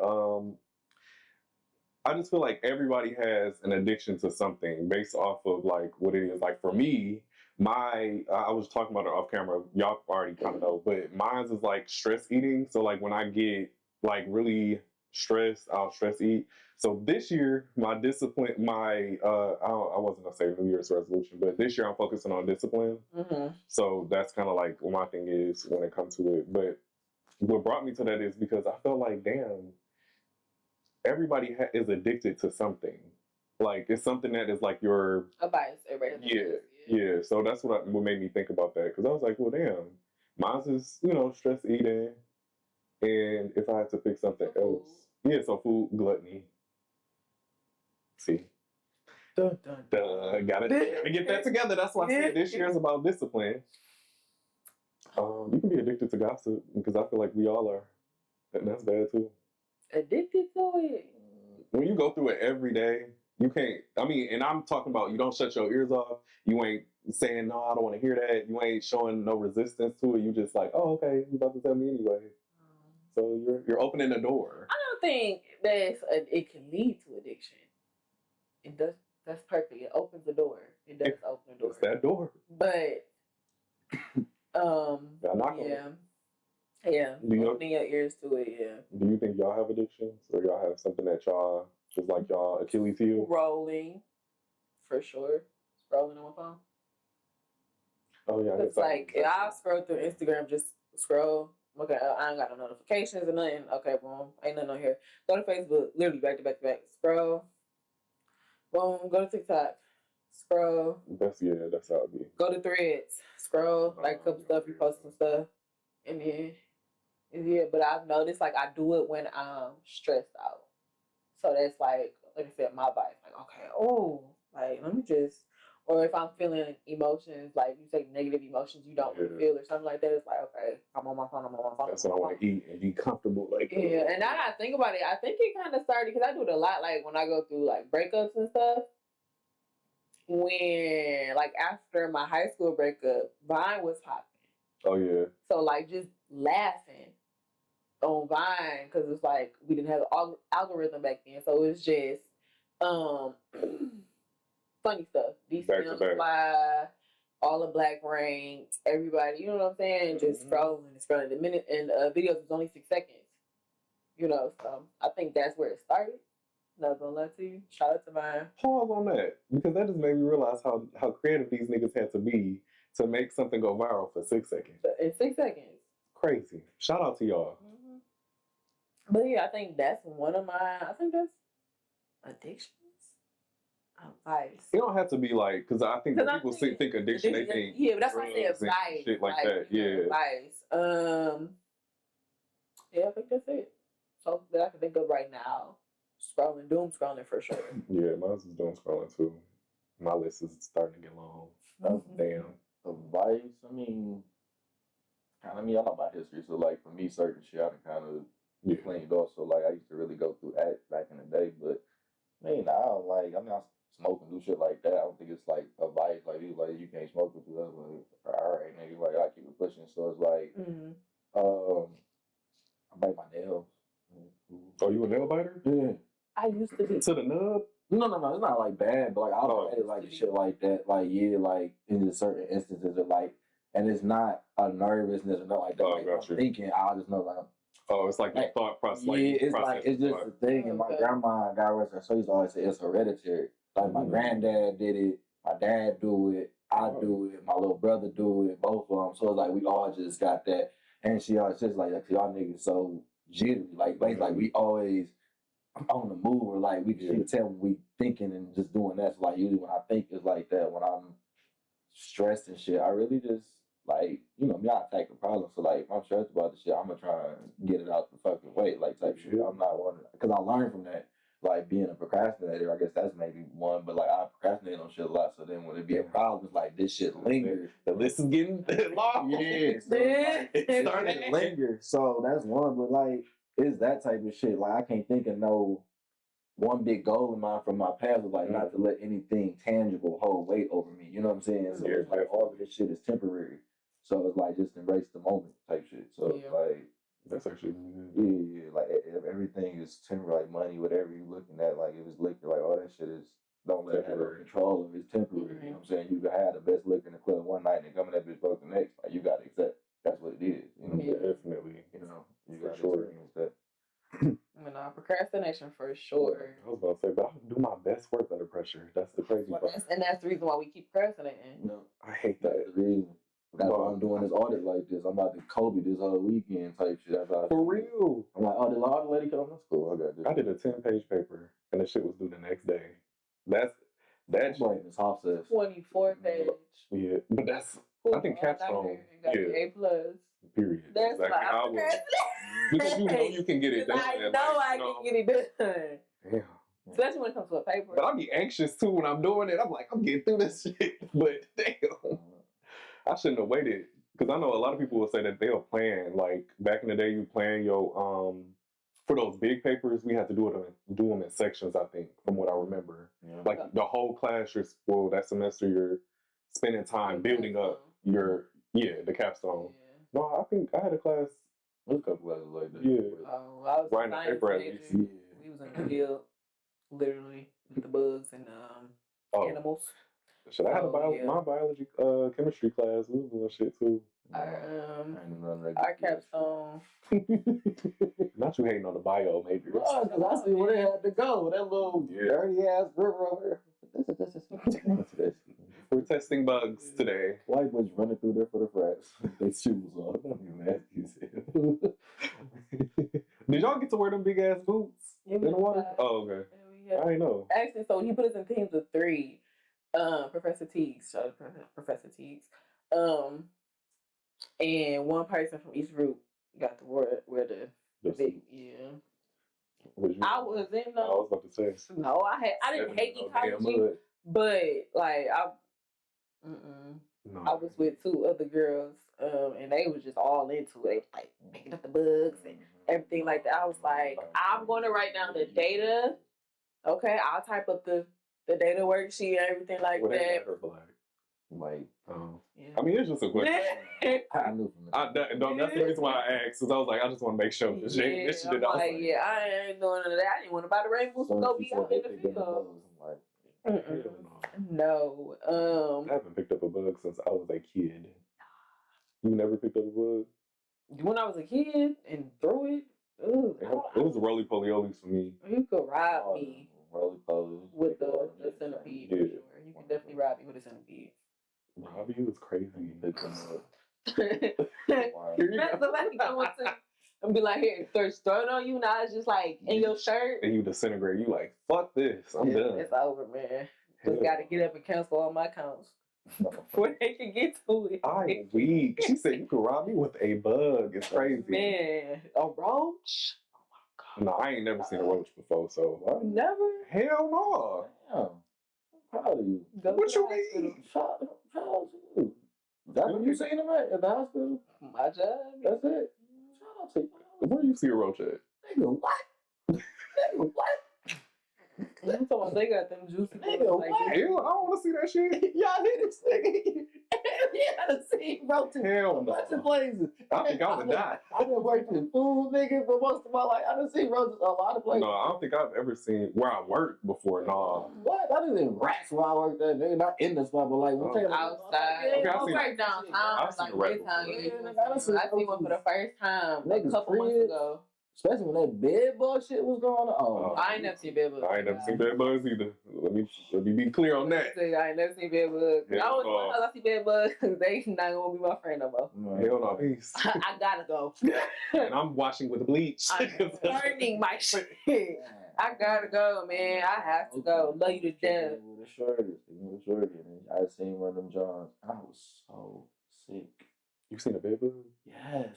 I just feel like everybody has an addiction to something based off of like what it is. Like for me, I was talking about it off camera. Y'all already kind of know, but mine's is like stress eating. So like when I get like really stressed, I'll stress eat. So this year, my discipline, I wasn't gonna say New Year's resolution, but this year I'm focusing on discipline. Mm-hmm. So that's kind of like what my thing is when it comes to it. But what brought me to that is because I felt like, damn, everybody is addicted to something. Like it's something that is like your a bias. Everybody. Yeah. So that's what made me think about that because I was like, well, damn, mine's is stress eating, and if I had to pick something else, so food gluttony. See, dun, dun, dun. Gotta get that together. That's why I said this year is about discipline. You can be addicted to gossip because I feel like we all are, and that's bad too. addicted to it. When you go through it every day, you can't. I mean, and I'm talking about you don't shut your ears off. You ain't saying no, I don't want to hear that. You ain't showing no resistance to it. You just like, oh, okay, you about to tell me anyway. So you're opening the door. I don't think it can lead to addiction. It does. That's perfect. It opens the door. It does open the door. It's that door. But yeah. Opening your ears to it. Yeah. Do you think y'all have addictions, or y'all have something that y'all is like y'all Achilles heel? Scrolling, for sure. Scrolling on my phone. Oh yeah. It's like if I scroll through Instagram, just scroll. Okay, I ain't got no notifications or nothing. Okay, boom, ain't nothing on here. Go to Facebook, literally back to back to back. Scroll. Boom, go to TikTok. Scroll. That's how it be. Go to Threads. Scroll, like a couple stuff, you post some stuff. And then, but I've noticed, like, I do it when I'm stressed out. So that's like I said, my vibe. Like, okay, let me just, or if I'm feeling emotions, like you say negative emotions you don't really feel or something like that, it's like, okay, I'm on my phone. That's what I want to eat and be comfortable. Like, and now that I think about it, I think it kind of started, because I do it a lot, like when I go through like breakups and stuff. When, like, after my high school breakup, Vine was popping. Oh, yeah. So, like, just laughing on Vine, because it's like we didn't have the algorithm back then. So, it was just funny stuff. These films fly, all the black ranks, everybody, you know what I'm saying? Just scrolling and scrolling. The minute, and videos was only 6 seconds. You know, so I think that's where it started. Not gonna lie to you. Shout out to Vine. Pause on that, because that just made me realize how creative these niggas had to be to make something go viral for 6 seconds. In 6 seconds. Crazy. Shout out to y'all. Mm-hmm. But yeah, I think that's one of I think that's addictions. Vice. It don't have to be like, because I think when people think addiction, they think but that's why I say vice. Shit like that. Yeah. Vice. Yeah, I think that's it. So that I can think of right now. Doom scrolling for sure. Yeah, mine is doom scrolling too. My list is starting to get long. Damn. The vice, I mean, I know about history, so like for me, certain shit I kind of cleaned off. So like I used to really go through acts back in the day, but I smoke and do shit like that. I don't think it's like a vice. Like you can't smoke with you. Like, all right, nigga. Like I keep it pushing. So it's like, I bite my nails. Oh, you a nail biter? Yeah. I used to be. To the nub? No, it's not like bad, but like I'll bite it like shit like that. Like like in certain instances of like, and it's not a nervousness or nothing like that. Like, I'm thinking, I'll just know like. Oh, it's like the thought process. Yeah, it's just a thing. And my grandma, God rest her soul, used to always say it's hereditary. Like my granddad did it, my dad do it, I do it, my little brother do it, both of them. So it's like we all just got that. And she always says like y'all niggas so jittery. Like we always on the move, or like we can tell when we thinking and just doing that. So like usually when I think it's like that, when I'm stressed and shit, I really just like, you know, me, I attack the problem. So like if I'm stressed about the shit, I'm gonna try and get it out the fucking way, like type shit. I'm not one, because I learned from that. Like being a procrastinator, I guess that's maybe one, but like I procrastinate on shit a lot. So then when it be a problem, it's like this shit lingers. The list is getting long. Yeah, so it's starting to linger. So that's one, but like it's that type of shit. Like I can't think of no one big goal of mine from my past was like not to let anything tangible hold weight over me. You know what I'm saying? So it's like all of this shit is temporary. So it's like just embrace the moment type shit. So it's like that's actually like if everything is temporary, like money, whatever you're looking at, like if it's liquor, like all that shit is, don't let it have control of it. It's temporary. You know what I'm saying? You can have the best liquor in the club one night and then come in that bitch broke the next. Like you gotta accept that's what it is. You know? Definitely. You know, you gotta experience that. Procrastination for sure. I was about to say, but I do my best work under pressure. That's the crazy part. And that's the reason why we keep procrastinating. No, I hate that. That's the reason. That's why I'm doing this audit like this. I'm about to Kobe this whole weekend type shit. For real. I'm like, the audit lady come to school. I got this. I did a 10-page paper, and the shit was due the next day. That shit is half says 24 page. Yeah, but that's I think capstone. A plus. Period. That's exactly why how I was. Because you know you can get it done. I know I can get it done. Yeah. Especially when it comes to a paper. But I be anxious too when I'm doing it. I'm like, I'm getting through this shit. But damn, I shouldn't have waited. Because I know a lot of people will say that they'll plan. Like back in the day, you plan your for those big papers, we had to do them in sections. I think, from what I remember, Yeah. like the whole class, that semester you're spending time building up the capstone. Yeah. No, I think I had a class. There's a couple classes like that. Yeah. Oh, I was Writing a science paper at major. least. Yeah. We was in the field, literally, with the bugs and animals. Should I had Oh, my biology chemistry class? We was doing shit too. Our capstone. Not you hating on the bio major. Oh, because I see where they had to go. That little dirty ass river over there. We're testing bugs today. White boys running through there for the frats. Their shoes on. Don't even ask you. Did y'all get to wear them big ass boots Yeah, in the water? tried. Oh, okay. Yeah. I didn't know. Actually, so he put us in teams of 3. Professor Teagues, shout out to Professor Teagues. And one person from each group got to wear the big, I was in I was about to say. No, I didn't hate ecology, but like I was with 2 other girls, and they was just all into it, like picking up the bugs and everything like that. I was like, I'm going to write down the data. Okay, I'll type up the data worksheet and everything like that. Like, I mean, it's just a question. I knew from That's the reason why I asked, because I was like, I just want to make sure. This shit I'm like, I ain't doing none of that. I didn't want to buy the rainbows to go be out in the field. No. I haven't picked up a bug since I was a kid. You never picked up a bug? When I was a kid and threw it, it was roly-poly-olies for me. You could rob me roly-poly with the centipede, for sure. You can definitely rob me with a centipede. Rob you was crazy. Somebody come up to and be like, here, throw it on you. Now it's just like in your shirt. And you disintegrate. You like, fuck this. I'm done. It's over, man. Just got to get up and cancel all my accounts before they can get to it. I'm weak. She said you could rob me with a bug. It's crazy. Man, a roach? Oh my God. No, I ain't never seen a roach before, so. What? Never? Hell no. Damn. I'm proud of you. What you mean? Shout out to you. That's when you seen him at the hospital? My job. That's it. Shout out to you. Where you see a roach at? Nigga, what? Nigga, what? You talking about they got them juicy Nigga, like what? Hell, I don't want to see that shit. Y'all hear this nigga? Yeah, I done seen roaches. Hell A bunch of no. places. I think I would die. I done worked in food, nigga, for most of my life. I done seen roaches a lot of places. No, I don't think I've ever seen where I worked before. Nah. What? I done seen rats while I worked there, nigga. Not in the spot, but like, we'll take outside. Okay, I've Don't seen- work downtown. I've seen Like a rat daytime. before. I seen one for the first time a Niggas couple months fridge. ago. Especially when that bed bug shit was going on. Oh, I ain't never seen bed bugs. I ain't never seen bed bugs either. Let me be clear on that. I ain't never seen bed bugs. Yeah, I always want to see bed bugs because they not gonna be my friend no more. Hell no, peace. I gotta go. And I'm washing with bleach. I'm burning my shit. I gotta go, man. I have to go. Love you to death. With a shorty, man. I seen one of them Johns. I was so sick. You seen a bed bug? Yes.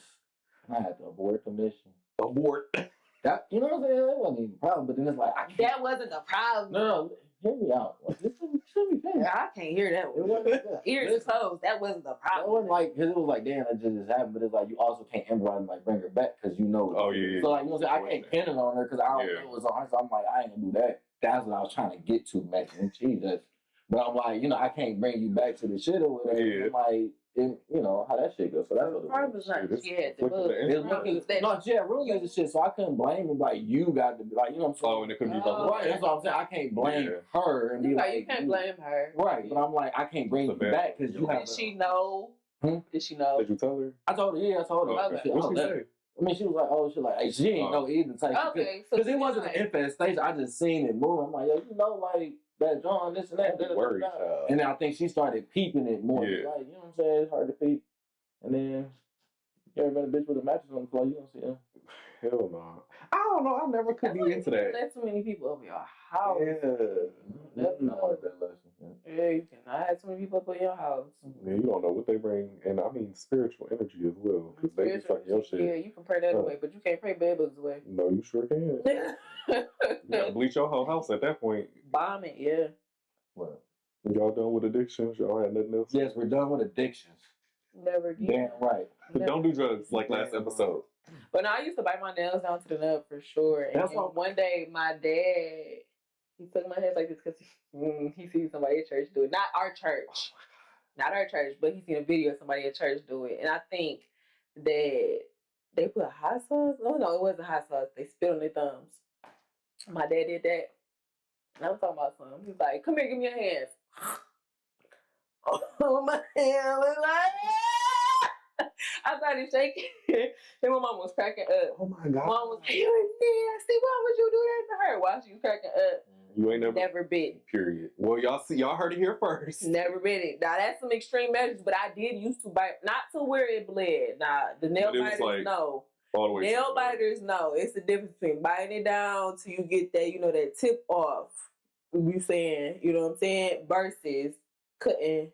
I had to abort the mission. Abort. that, you know what I'm saying? That wasn't even a problem, but then it's like, I can't. That wasn't the problem. No, hear me out. Like, this should be fair. I can't hear that It one. wasn't good. Ears closed. That wasn't the That problem. wasn't like, because it was like, damn, that just happened, but it's like, you also can't improvise and like bring her back because you know. Oh, yeah. So, like, you know what I'm saying? I can't pin it on her because I don't know what's on her. So I'm like, I ain't gonna do that. That's what I was trying to get to, man. And Jesus. But I'm like, you know, I can't bring you back to the shit or whatever. Yeah. I'm like, you know, how that shit goes. So that's what The it problem was. was not This- she had the look at bug. the It was looking, no, yeah, really and shit. So I couldn't blame him. Like, you got to be like, you know what I'm saying? Oh, and it could be Oh. both. Right, that's what I'm saying. I can't blame her and be like, You can't blame her. Right, but I'm like, I can't bring you It's a bad back because you have. Did she know? Hmm? Did she know? Did you tell her? I told her, yeah, I told her. Oh, Okay. Shit, What'd she I say? mean, she was like, oh, she like, hey, she ain't know either. Okay, so Because it she wasn't like- an infestation. I just seen it move. I'm like, yo, you know, like that John, this and that. Don't be worried, child. And then I think she started peeping it more. Yeah. Like, you know what I'm saying? It's hard to peep. And then you ever met a bitch with a mattress on the floor? You don't see her. Hell no. I don't know. I never could be into that. Let too many people over your house. Yeah. No, that lesson. Yeah, you cannot have too many people up in your house. Yeah, you don't know what they bring, and I mean spiritual energy as well, because they be fucking your shit. Yeah, you can pray that Huh. away, but you can't pray bed bugs away. No, you sure can. You gotta bleach your whole house at that point. Bomb it, yeah. Well, Y'all done with addictions? Y'all had nothing else? Yes, we're done with addictions. Never again. Damn right. Don't do drugs like last episode. But no, I used to bite my nails down to the nub for sure. And That's what- one day, my dad, he took my hands like this because he sees somebody at church do it. Not our church, but he seen a video of somebody at church do it. And I think that they put hot sauce. Oh no, it wasn't hot sauce. They spit on their thumbs. My dad did that. And I'm talking about something. He's like, "Come here, give me your hands." Oh, my hand was like, I started shaking. And my mom was cracking up. Oh my God. Mom was like, "You nasty. Why would you do that to her?" While she was cracking up. You ain't Never bit. Period. Well, y'all heard it here first. Never bit it. Now that's some extreme measures, but I did used to bite, not to where it bled. Nah, the nail But it was biters, like no. All the way Nail to the- biters, no. It's the difference between biting it down till you get that, that tip off. You saying, you know what I'm saying? Versus cutting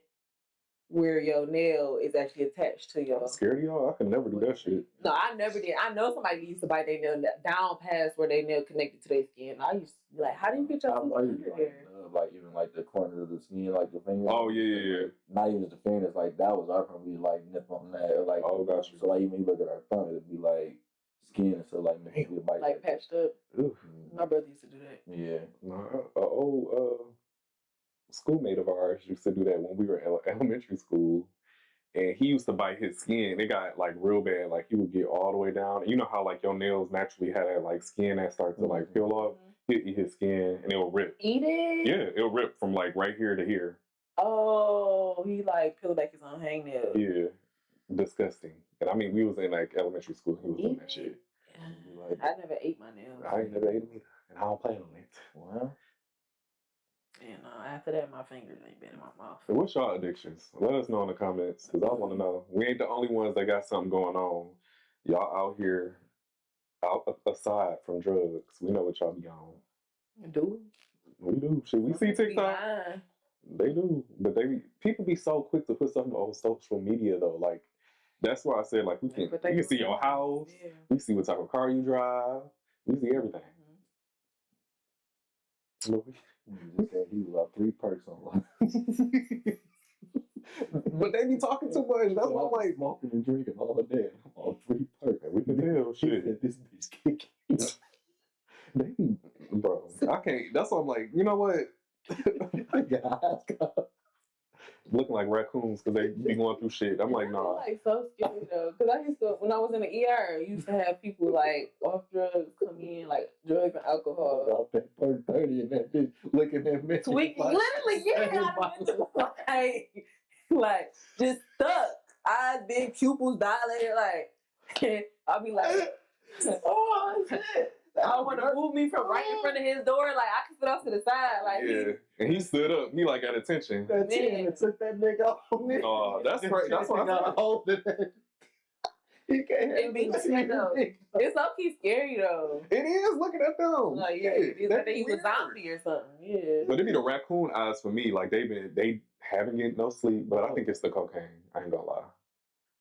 where your nail is actually attached to your. I'm scared of y'all. I could never do that shit. No, I never did. I know somebody used to bite their nail down past where their nail connected to their skin. I used to be like, how do you get your teeth under there? Like even like the corner of the skin, like the finger. Oh yeah. Not even the fingers, like that was our friend. We like nip on that, or like Oh, got you. So like even you look at our thumb, it'd be like skin, and so like maybe a bite Like patched up. Oof. My brother used to do that. Yeah. An old schoolmate of ours used to do that when we were in elementary school. And he used to bite his skin. It got like real bad. Like he would get all the way down. You know how like your nails naturally have that like skin that starts to like peel off? He'd eat his skin and it'll rip. Eat it? Yeah, it'll rip from like right here to here. Oh, he like peeled back his own hangnail. Yeah. Disgusting. And I mean, we was in like elementary school. He was doing that shit. I never ate my nails. I ain't never ate them either. And I don't plan on it. Well, And after that, my fingers ain't been in my mouth. So what's y'all addictions? Let us know in the comments, because I want to know. We ain't the only ones that got something going on. Y'all out here, aside from drugs, we know what y'all be on. Do We do. Shit, we see TikTok. They do. But people be so quick to put something on social media, though. Like, that's why I said, like, we can see your house. Yeah. We see what type of car you drive. We see everything. But he said he was about 3 perks online. But they be talking too much. That's why I'm like, smoking and drinking all day. I'm on 3 perks. we can tell. Shit. This bitch kicking. They be, bro. I can't. That's why I'm like, you know what? Looking like raccoons because they be going through shit. I'm like, nah. Like so scary though, because I used to, when I was in the ER, I used to have people like off drugs come in, like drugs and alcohol. Off that perk 30 and that bitch looking at me. Tweaking, literally, yeah. Like just stuck. Eyes big, pupils dilated. Like I'll be like, oh shit. I want to move me from right in front of his door. Like I can sit off to the side. Like Yeah, and he stood up. He like got attention. That chin and took that nigga off. Oh, that's right. That's what I said. holding it. He can't It be though. It's low key scary though. It is looking at them. Like yeah, it's like he was a zombie or something. Yeah. But it be the raccoon eyes for me. Like they haven't getting no sleep. But I think it's the cocaine. I ain't gonna lie.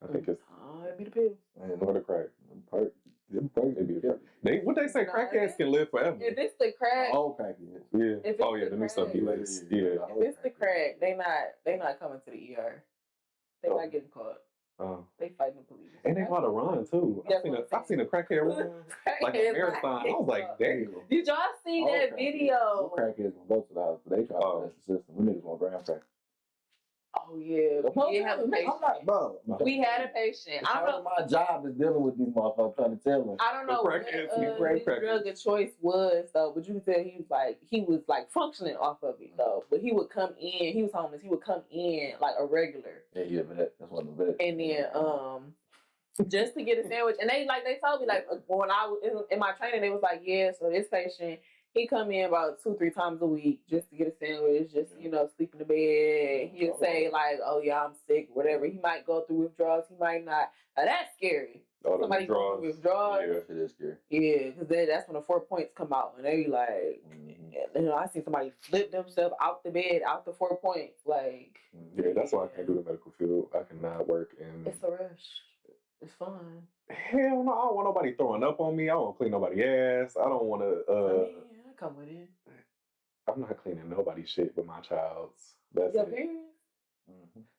I think it's It'd be the pill. or the crack. Perk. It be the crack. What they say, crackheads can live forever. If it's the crack, All crackheads. Yeah. If it's Oh yeah, the the new stuff be crack. laced. Yeah. if it's the crack, they not coming to the ER. They Oh. not getting caught. They fighting the police. And they want to run too. That's I seen a crackhead run like a Crackheads marathon. I was like, damn. Did y'all see that video? Crackheads gonna go to the house, but they try to test the system. We niggas want ground crack. Oh yeah, we did have a patient. I'm like, bro. We had a patient. I Part don't of know. my job is dealing with these motherfuckers trying to tell them. I don't know The what crackheads, his drug of choice was though, but you can tell he was like functioning off of it though. But he would come in. He was homeless. He would come in like a regular, Yeah, yeah, vet. That's one of the vets. and then just to get a sandwich. And they told me like when I was in my training, they was like, yeah, so this patient. He come in about 2-3 times a week just to get a sandwich, just sleep in the bed. He'll say like, "Oh yeah, I'm sick," whatever. He might go through withdrawals. He might not. Now that's scary. Somebody go through withdrawals. Yeah, it is scary. Yeah, because that's when the 4 points come out, and they be like, I seen somebody flip themselves out the bed, out the 4 points. Like, yeah, that's why I can't do the medical field. I cannot work in. it's a rush. It's fun. Hell no, I don't want nobody throwing up on me. I don't want to clean nobody's ass. I don't want to. I come with it. I'm not cleaning nobody's shit but my child's. That's Your it. parents?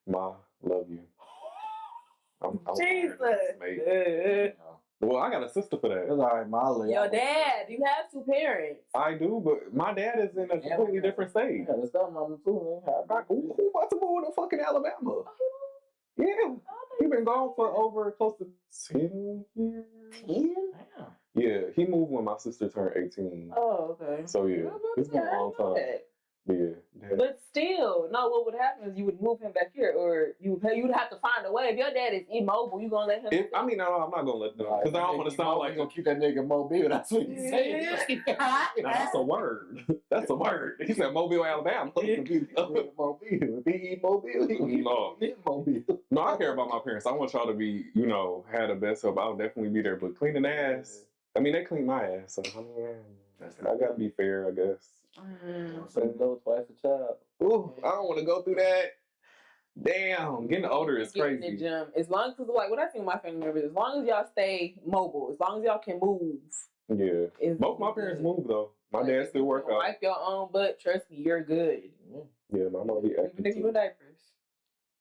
Ma, love you. I'm Jesus. mate. You know, Well, I got a sister for It's that. all right, Molly. Your dad, you have two parents. I do, but my dad is in a completely different state. Yeah, the stepmama too, man. Who about to move to fucking Alabama? Oh, Yeah. he moved? He been gone for over close to 10 years. 10? Damn. Yeah, he moved when my sister turned 18. Oh, okay. So yeah, it's been a long time. But yeah, dad. But still, no, what would happen is you would move him back here, or you'd have to find a way. If your dad is immobile, you gonna let him? No, I'm not gonna let them, because I don't want to sound like gonna keep that nigga mobile. That's what he's saying. Now, that's a word. That's a word. He said Mobile, Alabama. Mobile. If he eat mobile, he No. eat mobile. No, I care about my parents. I want y'all to be, have the best help. I'll definitely be there. But cleaning ass, I mean, they clean my ass. So I gotta be fair, I guess. Same goes twice a child. Ooh, I don't want to go through that. Damn, getting older is Get in crazy. the gym. As long as, like, what I see with my family members, as long as y'all stay mobile, as long as y'all can move. Yeah. Both my parents moved, though. My dad still work out. Wipe your own butt. Trust me, you're good. Yeah, my mom be active. Even if you in diapers.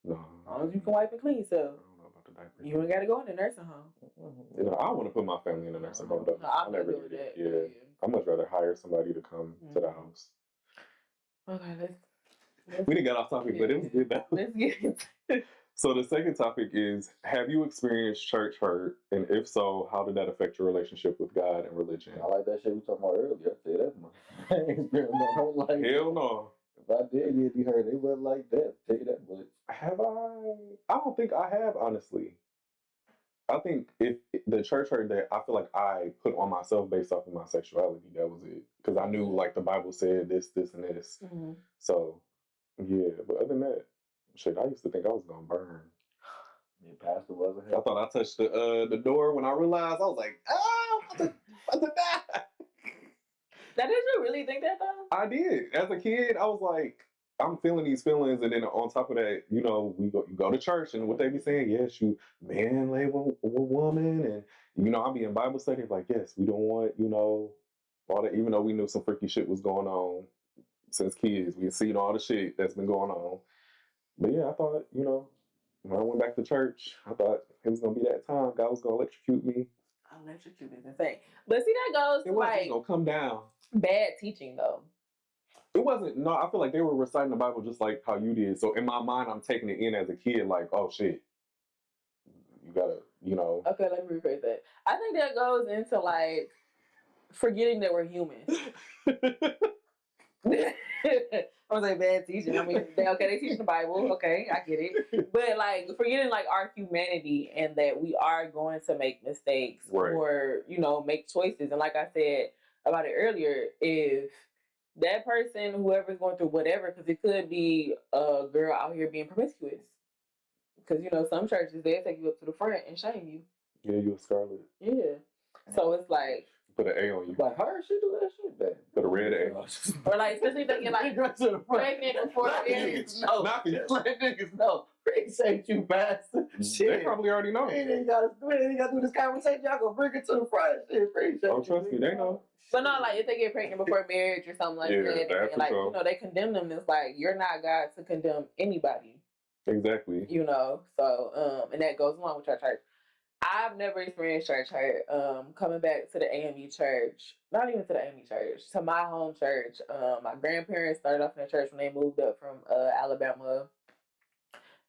No. As long as you can wipe and clean yourself. I don't know about the diapers. You ain't got to go in the nursing home. I want to put my family in a nursing home, though. No, I I'm never not doing did it. that. Yeah. I'd much rather hire somebody to come to the house. Okay, We didn't get off topic, but it was good though. let's get into it. So the second topic is, have you experienced church hurt? And if so, how did that affect your relationship with God and religion? I like that shit we talking about earlier. I say that much. I ain't experienced my whole life. Hell no. If I did get you hurt, it wasn't like that. Tell you that much. Have I? I don't think I have, honestly. I think if the church hurt that I feel like I put on myself based off of my sexuality, that was it. Because I knew, like, the Bible said this, this, and this. Mm-hmm. So, yeah. But other than that, shit, I used to think I was going to burn. Your pastor wasn't I here. thought I touched the door when I realized, I was like, oh, I'm about to die. Now, did you really think that, though? I did. As a kid, I was like, I'm feeling these feelings, and then on top of that, you go to church, and what they be saying, yes, you man lay with a woman, and I'll be in Bible study like, yes, we don't want, all that. Even though we knew some freaky shit was going on since kids, we had seen all the shit that's been going on. But yeah, I thought, when I went back to church, I thought it was gonna be that time. God was gonna electrocute me. Electrocute is insane. But see, that goes It to, wasn't like, gonna come down. bad teaching, though. It wasn't. No, I feel like they were reciting the Bible just like how you did. So in my mind, I'm taking it in as a kid, like, oh shit, you gotta, Okay, let me rephrase that. I think that goes into, like, forgetting that we're humans. I was like, bad teaching. I mean, they teach the Bible. Okay, I get it. But, like, forgetting, like, our humanity and that we are going to make mistakes or, make choices. And like I said about it earlier, if that person, whoever's going through whatever, because it could be a girl out here being promiscuous. Because, some churches, they'll take you up to the front and shame you. Yeah, you a scarlet. Yeah. So it's like, put an A on you. Like her, she do that shit back. Put a red A. Or like, especially if they get like pregnant before marriage. No, let niggas know. Appreciate you, bastard. They probably already know. We ain't got to do this conversation. Y'all gonna bring it to the front. Shit, appreciate Oh, trust me, they know. But no, like if they get pregnant before marriage or something like that, and like sure. they condemn them. It's like you're not God to condemn anybody. Exactly. So and that goes along with our church. I've never experienced church hurt. Coming back to the AME church, not even to the AME church, to my home church. My grandparents started off in the church when they moved up from Alabama,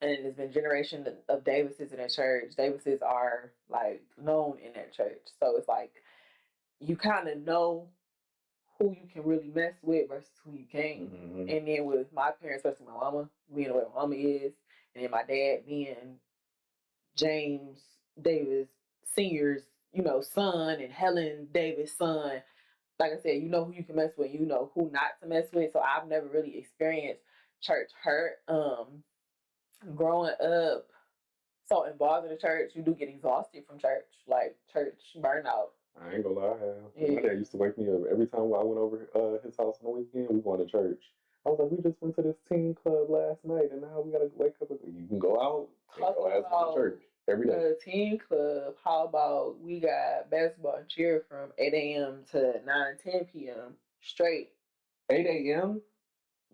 and it's been generations of Davises in the church. Davises are like known in that church, so it's like you kind of know who you can really mess with versus who you can't. Mm-hmm. And then with my parents, especially my mama, being the way my mama is, and then my dad being James Davis Sr.'s, son, and Helen Davis' son. Like I said, you know who you can mess with, you know who not to mess with. So I've never really experienced church hurt. Growing up so involved in the church, you do get exhausted from church, like church burnout. I ain't gonna lie, I have. Yeah. My dad used to wake me up every time I went over his house on the weekend. We going to church. I was like, we just went to this teen club last night, and now we gotta wake up. You can go out and go ass to church every day. The teen club. How about we got basketball and cheer from 8 a.m. to 9, 10 p.m. straight. 8 a.m.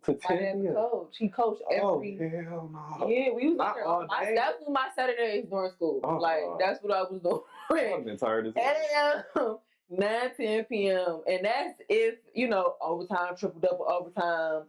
To My dad's a coach. He coached every. Hell no. Yeah, we was Not there. all day. That was my Saturdays during school. Like that's what I was doing. I've been tired as hell. 8 a.m. 9, 10 p.m. And that's if, overtime, triple double overtime.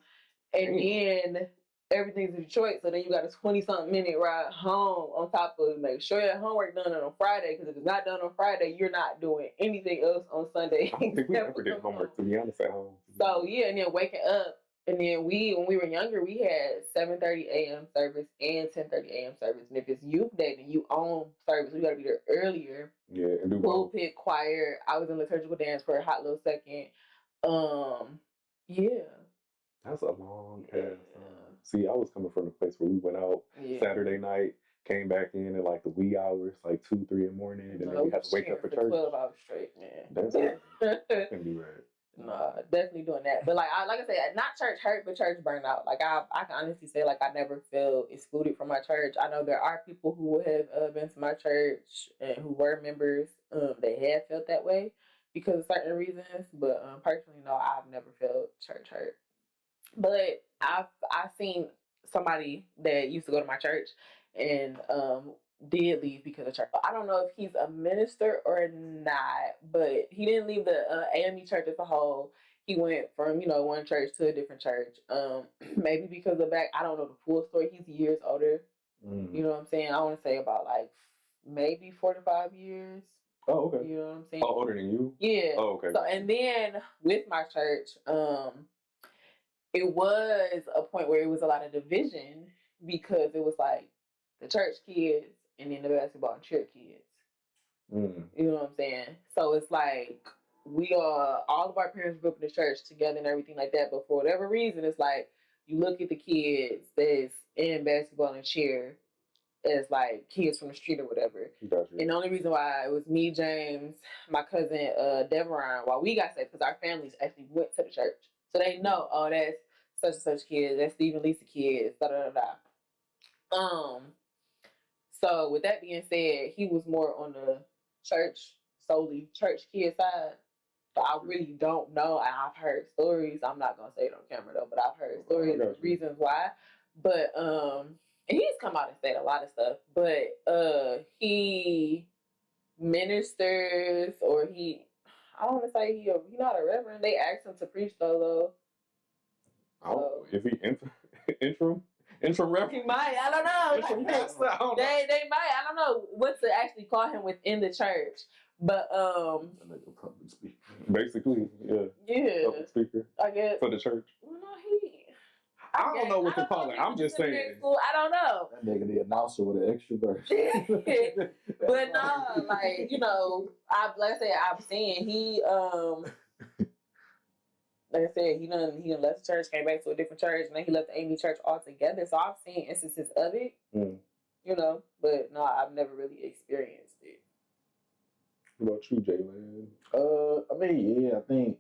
And then everything's in Detroit. So then you got a 20-something minute ride home on top of make sure your homework done on Friday. Because if it's not done on Friday, you're not doing anything else on Sunday. I don't think we ever did homework, to be honest, at home. So, yeah, and then waking up. And then when we were younger, we had 7:30 a.m. service and 10:30 a.m. service. And if it's youth day, then you own service. We got to be there earlier. Yeah, and do pulpit, choir. I was in liturgical dance for a hot little second. Yeah. That's a long ass time. See, I was coming from the place where we went out Saturday night, came back in at like the wee hours, like 2, 3 in the morning, and then we had to wake up for church. 12 hours straight, man. That can be right. Nah, definitely doing that. But like I said, not church hurt, but church burnout. Like I can honestly say, like I never felt excluded from my church. I know there are people who have been to my church and who were members. They have felt that way because of certain reasons. But personally, no, I've never felt church hurt. But I've seen somebody that used to go to my church and did leave because of church. I don't know if he's a minister or not, but he didn't leave the AME church as a whole. He went from, one church to a different church. Maybe because of I don't know the full story. He's years older. You know what I'm saying? I want to say about like maybe 4 to 5 years. Oh, okay. You know what I'm saying? Oh, older than you? Yeah. Oh, okay. So, and then with my church, it was a point where it was a lot of division because it was like the church kids and then the basketball and cheer kids. You know what I'm saying? So it's like all of our parents grew up in the church together and everything like that. But for whatever reason, it's like you look at the kids that's in basketball and cheer as like kids from the street or whatever. Gotcha. And the only reason why it was me, James, my cousin Deveron, why we got saved because our families actually went to the church. So they know, that's such and such kids, that's Steve and Lisa kids, da da da da. So with that being said, he was more on the solely church kid side. So I really don't know. And I've heard stories. I'm not gonna say it on camera though, but I've heard stories and reasons why. But and he's come out and said a lot of stuff. But he ministers or I don't want to say he's not a reverend. They asked him to preach though. Oh, is he interim reverend? He might. I don't know. They might. I don't know what to actually call him within the church. But basically, yeah. Yeah. Public speaker. I guess for the church. Well, no, I don't know what to call it. I'm just saying. I don't know. That nigga the announcer with an extra verse. But no, like I said, I've seen he like I said, he done left the church, came back to a different church, and then he left the AME church altogether. So I've seen instances of it, but no, I've never really experienced it. What about you, Jalen? I think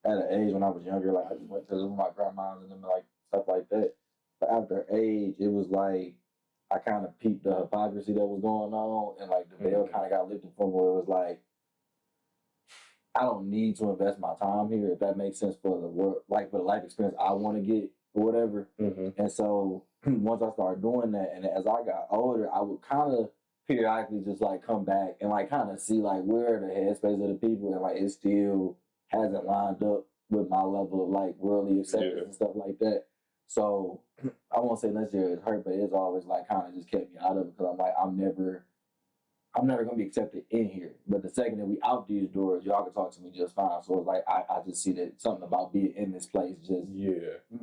at an age when I was younger, like I just went to live with my grandmas and them, like stuff like that. But after age, it was like I kind of peeped the hypocrisy that was going on, and like the veil kind of got lifted from where it was like, I don't need to invest my time here, if that makes sense, for the work, like for the life experience I want to get or whatever. And so once I started doing that, and as I got older, I would kind of periodically just like come back and like kind of see like where the headspace of the people, and like it still hasn't lined up with my level of like worldly acceptance and stuff like that. So I won't say necessarily it's hurt, but it's always like kind of just kept me out of it because I'm like, I'm never gonna be accepted in here. But the second that we out these doors, y'all can talk to me just fine. So it's like I just see that something about being in this place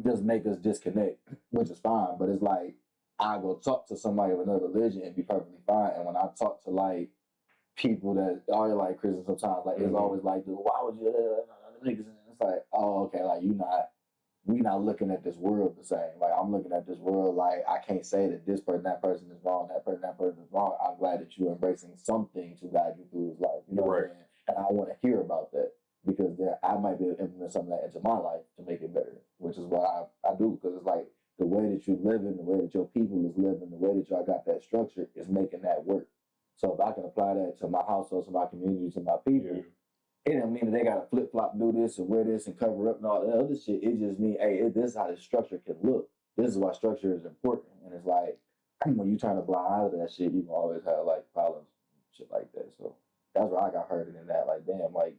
just make us disconnect, which is fine. But it's like I go talk to somebody of another religion and be perfectly fine. And when I talk to like people that are like Christians sometimes, like it's always like, why would you niggas? It's like, oh, okay, like we not looking at this world the same. Like I'm looking at this world like I can't say that this person, that person is wrong, that person is wrong. I'm glad that you're embracing something to guide you through his life. You know what I'm saying? And I want to hear about that because then I might be able to implement some of that into my life to make it better, which is what I do, because it's like the way that you live in, the way that your people is living, the way that y'all got that structure is making that work. So if I can apply that to my household, to my community, to my people, it don't mean that they gotta flip flop, do this and wear this and cover up and all that other shit. It just means, hey, this is how the structure can look. This is why structure is important. And it's like, when you trying to blind out of that shit, you can always have like problems, shit like that. So that's where I got hurted in that. Like, damn, like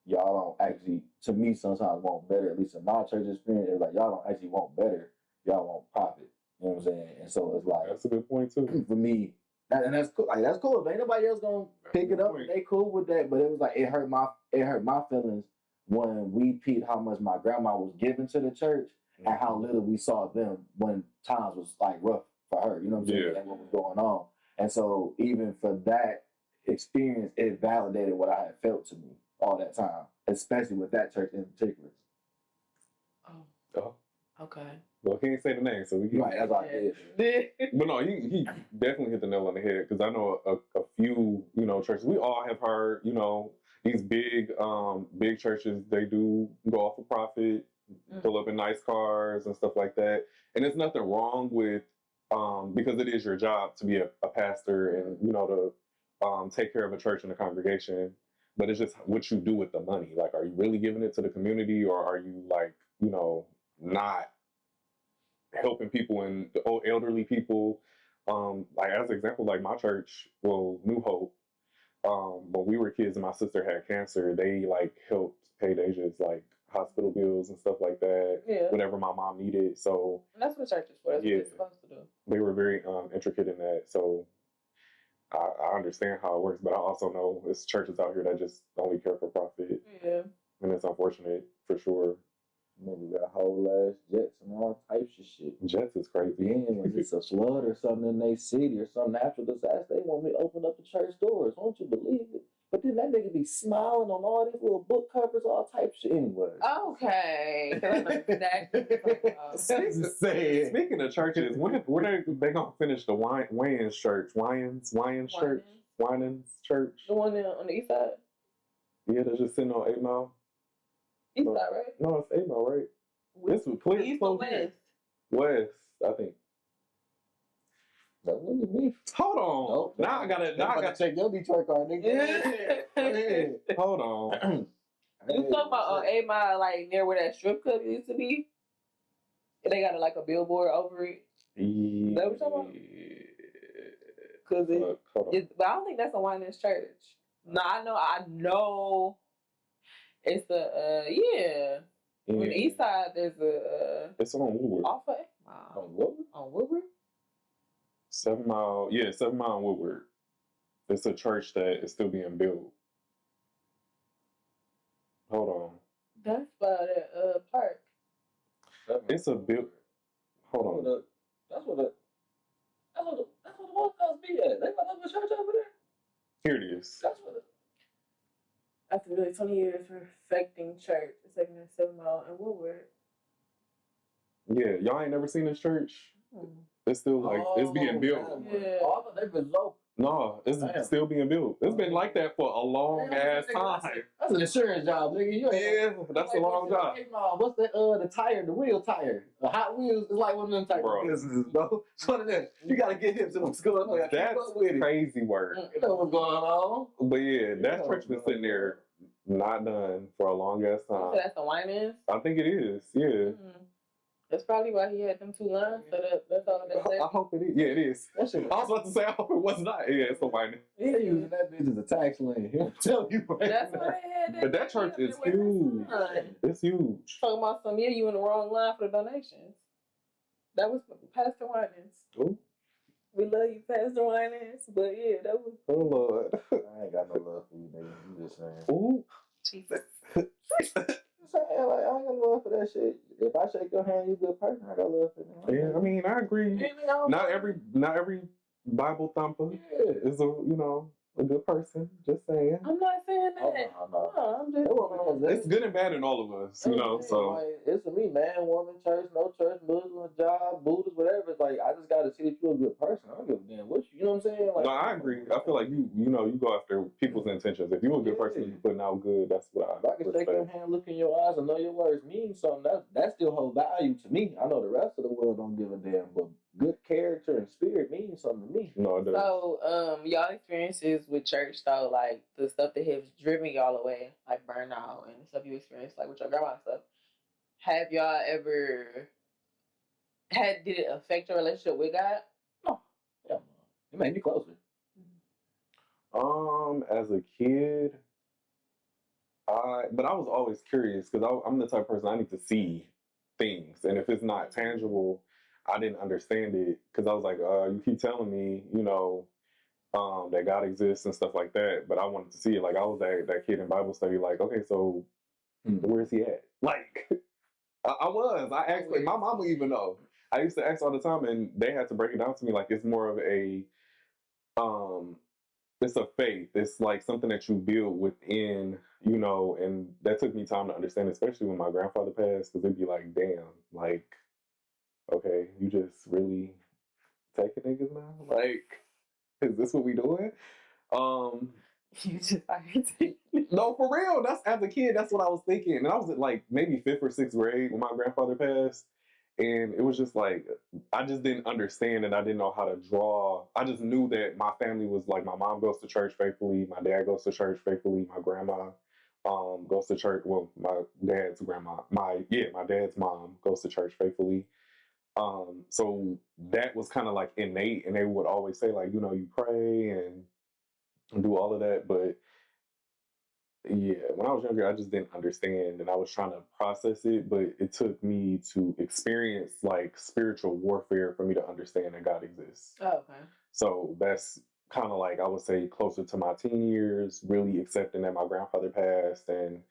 y'all don't actually, to me, sometimes want better. At least in my church experience, it's like y'all don't actually want better. Y'all want profit. You know what I'm saying? And so it's like, That's a good point too. for me, and that's cool. Like, that's cool. If ain't nobody else gonna pick it up, they cool with that. But it was like it hurt my feelings when we peeped how much my grandma was giving to the church and how little we saw them when times was like rough for her. You know what I'm saying? Yeah. And what was going on. And so even for that experience, it validated what I had felt to me all that time, especially with that church in particular. Oh. Okay. Well, he ain't say the name, so we can. Right, that's all I did. But no, he definitely hit the nail on the head because I know a few, you know, churches. We all have heard, you know, these big churches, they do go off of profit, pull up in nice cars and stuff like that. And there's nothing wrong with because it is your job to be a pastor and, you know, to take care of a church and a congregation. But it's just what you do with the money. Like, are you really giving it to the community, or are you like, you know, not helping people and the old elderly people? Like, as an example, like my church, well, New Hope, when we were kids and my sister had cancer, they like helped pay Deja's like hospital bills and stuff like that, whatever my mom needed. So and that's what church is for. That's what it's supposed to do. They were very intricate in that. So I understand how it works, but I also know it's churches out here that just only care for profit. Yeah. And it's unfortunate for sure. Nigga got whole ass jets and all types of shit. Jets is crazy. Then when it's a flood or something in their city or some natural disaster, they want me to open up the church doors. Won't you believe it? But then that nigga be smiling on all these little book covers, all types of shit anyway. Okay. Because I know exactly what you're talking about. Speaking of churches, when are they gonna finish the Wayans church? Wayans church? Winans church? The one on the east side? Yeah, they're just sitting on 8 Mile. East side, right? No, it's 8 Mile, right? This was clear. East or west? West, I think. Don't look at me. Hold on. Nope. Now I gotta check your Detroit card, nigga. Yeah. Hold on. You talking about 8 Mile, like near where that strip club used to be? And they got like a billboard over it. Yeah. That what you're talking about? Because but I don't think that's a Winans church. No, I know. It's the On the east side, there's a. It's on Woodward. Off of 8 Mile. On Woodward? On Woodward? 7 Mile. Yeah, 7 Mile and Woodward. It's a church that is still being built. Hold on. That's by the park. It's a build. Hold on. That's what the White House be at. They got a church over there. Here it is. That's what. After really 20 years perfecting church, it's like in 7 Mile and Woodward. Yeah, y'all ain't never seen this church? It's still like, it's being built. Yeah. Oh, I thought they've been low. No, it's still being built. It's been like that for a long ass time. That's an insurance job, nigga. Yeah, that's a long job. What's the tire, the wheel tire? The Hot Wheels is like one of them type of businesses, bro. It's one of them. You gotta get him to what's going on. That's crazy work. You know what's going on. But yeah, that church been sitting there not done for a long ass time. So that's the Winans? I think it is, yeah. Mm-hmm. That's probably why he had them 2 lines. So that's all that's I hope it is. Yeah, it is. I was about to say, I hope it was not. Yeah, it's a Winans. They using that bitch as a tax lane. He'll tell you right That's now. why they had that. But that church is huge. It's huge. Talking about you in the wrong line for the donations. That was Pastor Winans. Ooh. We love you, Pastor Winans. But yeah, that was. Oh, Lord. I ain't got no love for you, nigga. I'm just saying. Ooh. Jesus. Like, I ain't got love for that shit. If I shake your hand, you a good person. I got love for you. Yeah, I mean, I agree. Not every Bible thumper is a good person. Just saying. I'm not saying that. No. I'm just. It's good and bad in all of us, so. Like, it's for me, man, woman, church, no church, Muslim, job, Buddhist, whatever. It's like, I just gotta see if you're a good person. I don't give a damn what you know what I'm saying? Like, No, I agree. I feel like you go after people's intentions. If you're a good person, you're putting out good, that's what if I can shake your hand, look in your eyes, and know your words mean something, that still holds value to me. I know the rest of the world don't give a damn, but good character and spirit means something to me. No, it does. So, y'all experiences with church though, like the stuff that has driven y'all away, like burnout and the stuff you experienced, like with your grandma and stuff. Have y'all ever did it affect your relationship with God? No, yeah, it made me closer. As a kid, but I was always curious because I'm the type of person I need to see things, and if it's not tangible, I didn't understand it because I was like, you keep telling me, that God exists and stuff like that, but I wanted to see it. Like I was that kid in Bible study, like, okay, so where's he at? Like, I asked, like, my mom would even know. I used to ask all the time, and they had to break it down to me like it's more of a it's a faith. It's like something that you build within, and that took me time to understand, especially when my grandfather passed, because it'd be like, damn, like, okay, you just really taking niggas now? Like, is this what we doing? You just like No, for real. That's as a kid, that's what I was thinking. And I was at like maybe 5th or 6th grade when my grandfather passed. And it was just like, I just didn't understand and I didn't know how to draw. I just knew that my family was like, my mom goes to church faithfully, my dad goes to church faithfully, my grandma goes to church. Well, my dad's grandma, my dad's mom goes to church faithfully. So that was kind of like innate, and they would always say like, you pray and do all of that. But yeah, when I was younger, I just didn't understand and I was trying to process it, but it took me to experience like spiritual warfare for me to understand that God exists. Oh, okay. So that's kind of like, I would say, closer to my teen years, really accepting that my grandfather passed and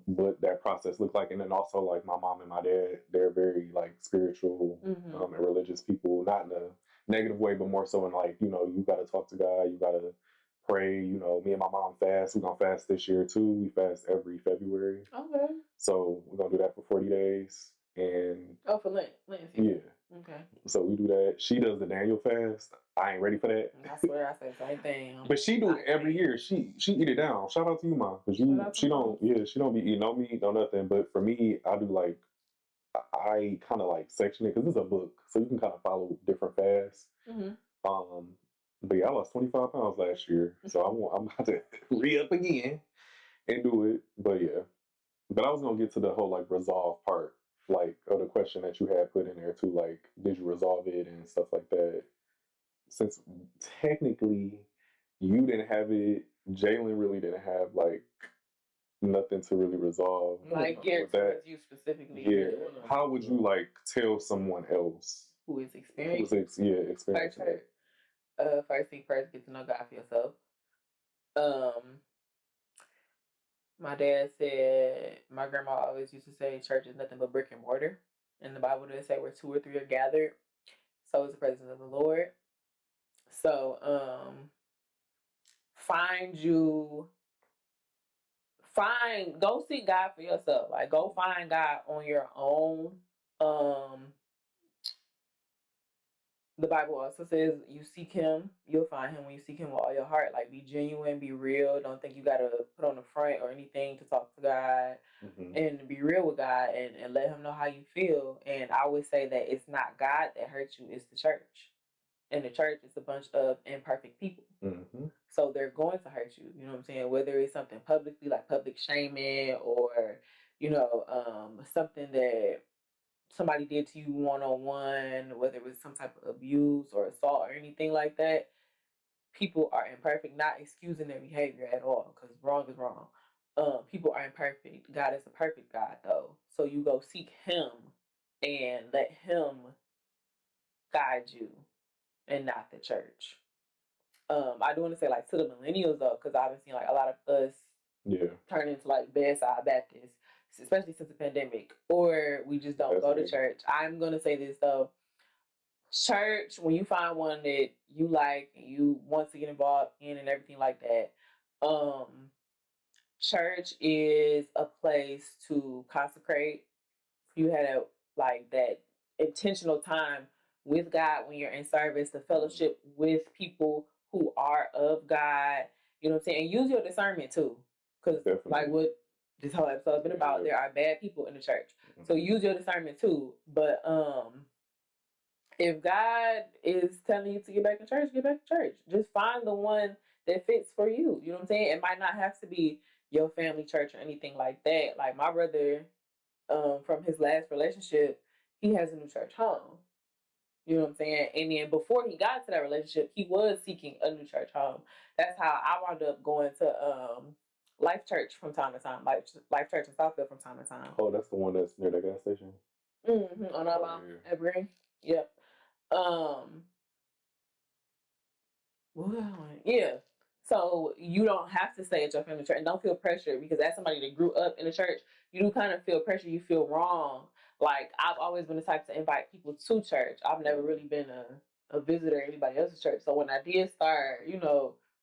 what that process looked like. And then also like my mom and my dad, they're very like spiritual and religious people, not in a negative way, but more so in like, you got to talk to God, you got to pray. Me and my mom fast. We're gonna fast this year too. We fast every February. Okay. So we're gonna do that for 40 days. And for Lent. Yeah. Okay. So we do that. She does the Daniel fast. I ain't ready for that. I swear I say the same thing. But she do it every year. She eat it down. Shout out to you, Mom, because she don't be eating no meat, no nothing. But for me, I do like, I kind of like section it because it's a book, so you can kind of follow different fasts. But yeah, I lost 25 pounds last year, so I'm about to re-up again and do it. But yeah, but I was gonna get to the whole like resolve part, like of the question that you had put in there too, like did you resolve it and stuff like that. Since technically you didn't have it, Jalen really didn't have like nothing to really resolve. Like geared towards you specifically. Yeah. How would you like tell someone else who is experiencing? Experiencing it. First thing first, get to know God for yourself. My dad said, my grandma always used to say, church is nothing but brick and mortar. And the Bible does say where 2 or 3 are gathered, so is the presence of the Lord. So, go seek God for yourself. Like, go find God on your own. The Bible also says you seek him, you'll find him when you seek him with all your heart. Like, be genuine, be real. Don't think you got to put on the front or anything to talk to God. And be real with God and let him know how you feel. And I would say that it's not God that hurts you, it's the church. And the church is a bunch of imperfect people. So they're going to hurt you. You know what I'm saying? Whether it's something publicly, like public shaming, or, something that somebody did to you one-on-one, whether it was some type of abuse or assault or anything like that. People are imperfect, not excusing their behavior at all, because wrong is wrong. People are imperfect. God is a perfect God, though. So you go seek him and let him guide you and not the church. I do want to say, like, to the millennials, though, because I've been seeing, like, a lot of us turn into, like, bedside Baptists, especially since the pandemic, or we just don't go to church. I'm going to say this, though. Church, when you find one that you like and you want to get involved in and everything like that, church is a place to consecrate. You had that intentional time with God when you're in service, the fellowship with people who are of God. You know what I'm saying? And use your discernment too, because like what this whole episode has been about, there are bad people in the church. So use your discernment too. But If God is telling you to get back in church, get back to church. Just find the one that fits for you. You know what I'm saying? It might not have to be your family church or anything like that. Like my brother, from his last relationship, he has a new church home. You know what I'm saying? And then before he got to that relationship, he was seeking a new church home. That's how I wound up going to Life Church from time to time. Life Church in Southfield from time to time. Oh, that's the one that's near the gas station. Mm-hmm. On our at Green. Yep. Yeah. So you don't have to stay at your family church and don't feel pressure, because as somebody that grew up in the church, you do kind of feel pressure. You feel wrong. Like I've always been the type to invite people to church. I've never really been a visitor at anybody else's church. So when I did start,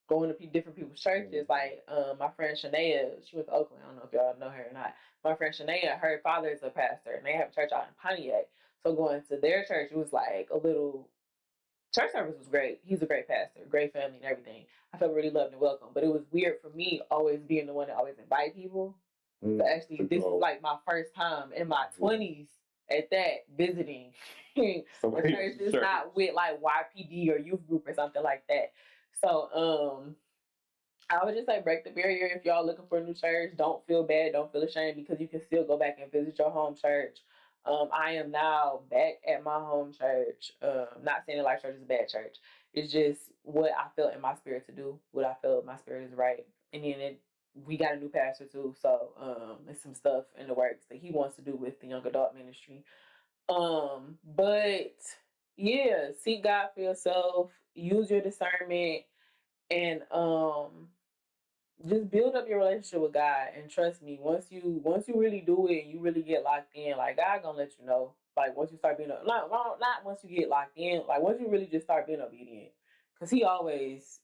going to different people's churches, like my friend Shania, she went to Oakland. I don't know if y'all know her or not. My friend Shania, her father is a pastor, and they have a church out in Pontiac. So going to their church, it was like a little. Church service was great. He's a great pastor, great family and everything. I felt really loved and welcome. But it was weird for me always being the one that always invite people. So actually, this is like my first time in my 20s at that visiting a church that's not with like YPD or youth group or something like that. So I would just say break the barrier. If y'all looking for a new church, don't feel bad, don't feel ashamed, because you can still go back and visit your home church. I am now back at my home church. Not saying that Life Church is a bad church. It's just what I felt in my spirit to do. What I felt my spirit is right. And then we got a new pastor too. So there's some stuff in the works that he wants to do with the young adult ministry. But yeah, seek God for yourself. Use your discernment, and just build up your relationship with God. And trust me, once you really do it and you really get locked in, like God gonna let you know. Like once you start being not once you get locked in, like once you really just start being obedient, because He always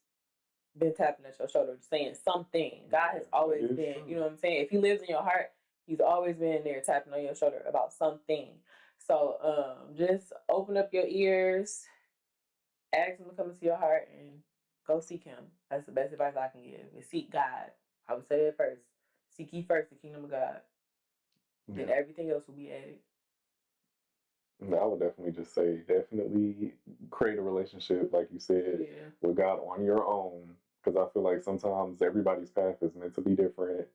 been tapping at your shoulder, saying something. God has always been, you know what I'm saying? If He lives in your heart, He's always been there tapping on your shoulder about something. So just open up your ears, ask Him to come into your heart, and go seek Him. That's the best advice I can give. Is seek God. I would say it first. Seek ye first the kingdom of God. Then everything else will be added. I would definitely just say, definitely create a relationship, like you said, with God on your own. Because I feel like sometimes everybody's path is meant to be different.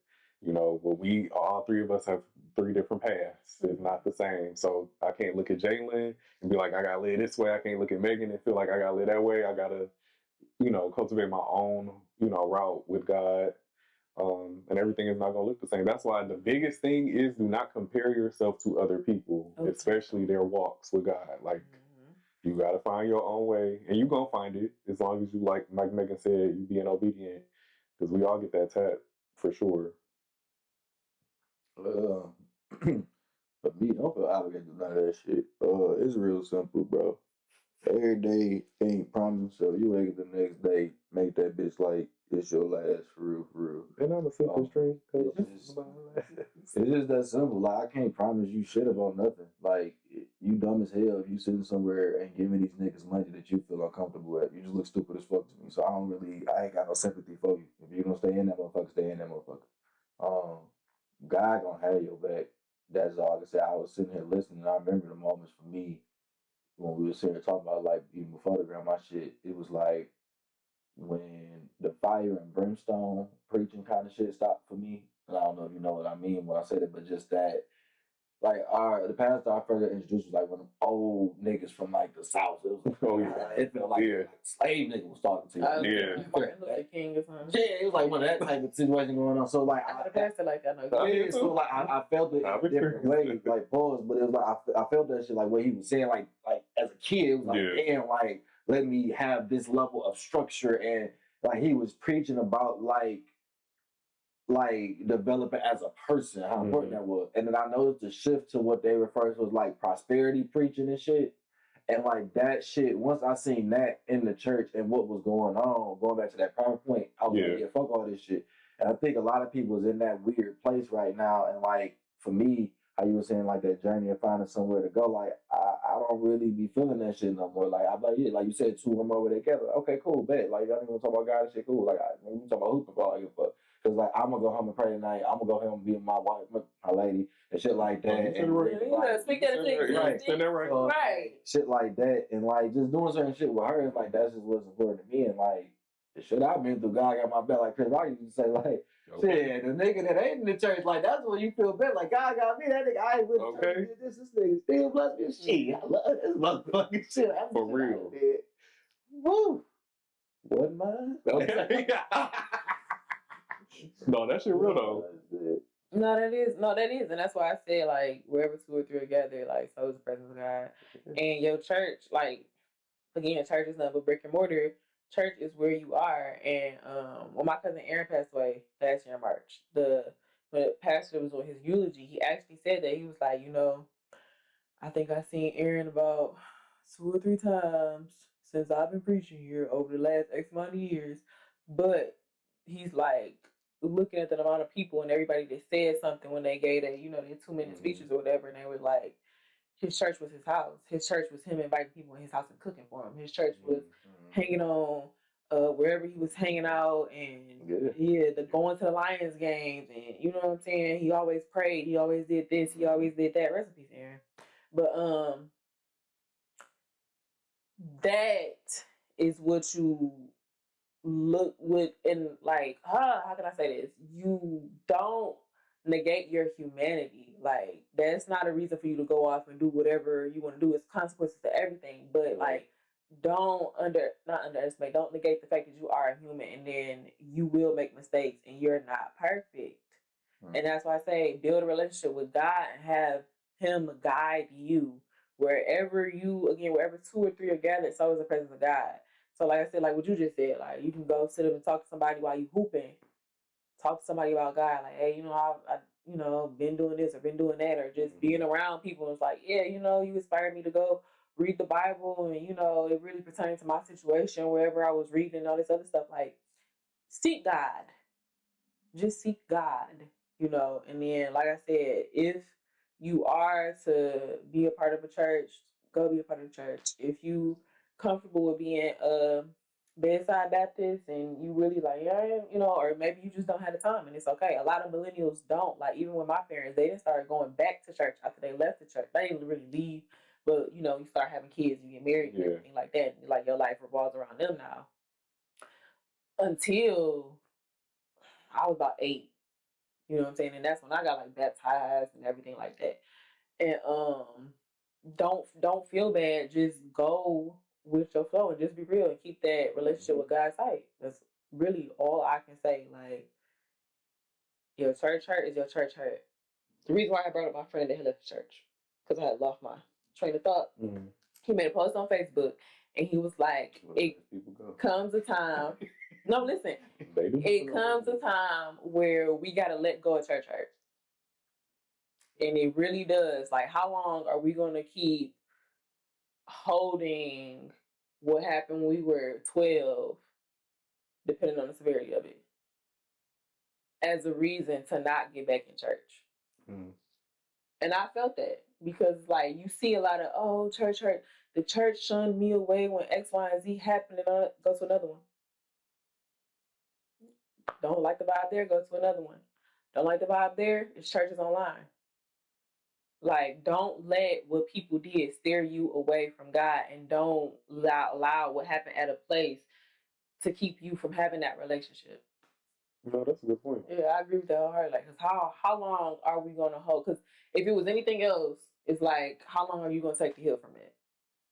But we, all three of us, have three different paths. It's not the same. So I can't look at Jalen and be like, I gotta live this way. I can't look at Maegan and feel like I gotta live that way. I gotta, cultivate my own, route with God. And everything is not going to look the same. That's why the biggest thing is, do not compare yourself to other people, especially their walks with God. Like, you got to find your own way, and you're going to find it as long as you, like Maegan said, you being obedient, because we all get that tap for sure. For me, don't feel obligated to none of that shit. It's real simple, bro. Every day ain't promised, so you wake up the next day, make that bitch like it's your last, for real, for real. And I'm a simple string. It's just that simple. Like, I can't promise you shit about nothing. Like, you dumb as hell if you sitting somewhere and giving these niggas money that you feel uncomfortable at. You just look stupid as fuck to me. So I ain't got no sympathy for you. If you gonna stay in that motherfucker, stay in that motherfucker. God gonna have your back. That's all I can say. I was sitting here listening, and I remember the moments for me when we were sitting here talking about, like, even before the grandma shit. It was like when the fire and brimstone preaching kind of shit stopped for me. And I don't know if you know what I mean when I say that, but just that, like, the pastor I further introduced was like one of them old niggas from like the South. It was like, it felt like a slave nigga was talking to you. Like Martin Luther King or something. Yeah, it was like one of that type of situation going on. So like, I had a pastor like that. So like, I felt it in a different way, like pause, but it was like I felt that shit like what he was saying, like as a kid, it was like damn, like let me have this level of structure, and like he was preaching about like developing as a person, how important that was. And then I noticed the shift to what they refer to as like prosperity preaching and shit. And like that shit, once I seen that in the church and what was going on, going back to that prior point, I was like, yeah, fuck all this shit. And I think a lot of people is in that weird place right now. And like, for me, how you were saying, like, that journey of finding somewhere to go, like, I don't really be feeling that shit no more. Like, I'm like, yeah, like you said, two of them over together. Okay, cool, bet. Like, y'all ain't gonna talk about God and shit, cool. Like, we talk about hooping for all I give a fuck. Cause like I'm gonna go home and pray tonight. I'm gonna go home and be with my wife, my lady, and shit like that. Speak that into existence. Right. Shit like that, and like just doing certain shit with her. It's like that's just what's important to me, and like the shit I've been through. God got my back. Like Chris Rock used to say, like shit, the nigga that ain't in the church, like that's when you feel better. Like God got me. That nigga I ain't with the church. This nigga still bless me. Shit, I love this motherfucking shit. I'm for real. Woo. What mine? No, that shit real though. No, that is, and that's why I said like wherever two or three are gathered, like so is the presence of God. And your church, like again, church is nothing but brick and mortar. Church is where you are. And when my cousin Aaron passed away last year in March, when the pastor was on his eulogy, he actually said that he was like, I think I seen Aaron about 2 or 3 times since I've been preaching here over the last X amount of years, but he's like looking at the amount of people and everybody that said something when they gave their 2-minute speeches or whatever, and they were like, his church was his house. His church was him inviting people in his house and cooking for him. His church was hanging on wherever he was hanging out, and going to the Lions games, and you know what I'm saying. He always prayed. He always did this. He always did that. Rest in peace, Aaron. But that is what you look with, and like, how can I say this? You don't negate your humanity. Like, that's not a reason for you to go off and do whatever you want to do. It's consequences to everything. But like, don't negate the fact that you are a human, and then you will make mistakes and you're not perfect. And that's why I say build a relationship with God and have him guide you wherever 2 or 3 are gathered. So is the presence of God. So like I said, like what you just said, like you can go sit up and talk to somebody while you hooping. Talk to somebody about God, like, hey, I been doing this or been doing that, or just being around people. It's like, yeah, you inspired me to go read the Bible, and it really pertained to my situation wherever I was reading and all this other stuff. Like, seek God, just seek God, And then, like I said, if you are to be a part of a church, go be a part of the church. If you comfortable with being a bedside Baptist and you really like, or maybe you just don't have the time, and it's okay. A lot of millennials don't. Like, even with my parents, they didn't start going back to church after they left the church. They didn't really leave, but you start having kids, you get married, and everything like that. And, like, your life revolves around them now. Until I was about 8, you know what I'm saying, and that's when I got like baptized and everything like that. And don't feel bad. Just go with your flow and just be real and keep that relationship with God tight. That's really all I can say. Like, your church hurt is your church hurt. The reason why I brought up my friend that had left the church, because I had lost my train of thought. He made a post on Facebook and he was like, it comes a time. No, listen. It comes a time where we got to let go of church hurt. And it really does. Like, how long are we going to keep holding what happened when we were 12, depending on the severity of it, as a reason to not get back in church? And I felt that because, like, you see a lot of, church hurt. The church shunned me away when X, Y, and Z happened, and go to another one. Don't like the vibe there, go to another one. Don't like the vibe there, it's churches online. Like, don't let what people did steer you away from God, and don't allow what happened at a place to keep you from having that relationship. No, that's a good point. Yeah, I agree with that wholeheartedly. Like, cause how long are we gonna hold? Because if it was anything else, it's like, how long are you gonna take to heal from it?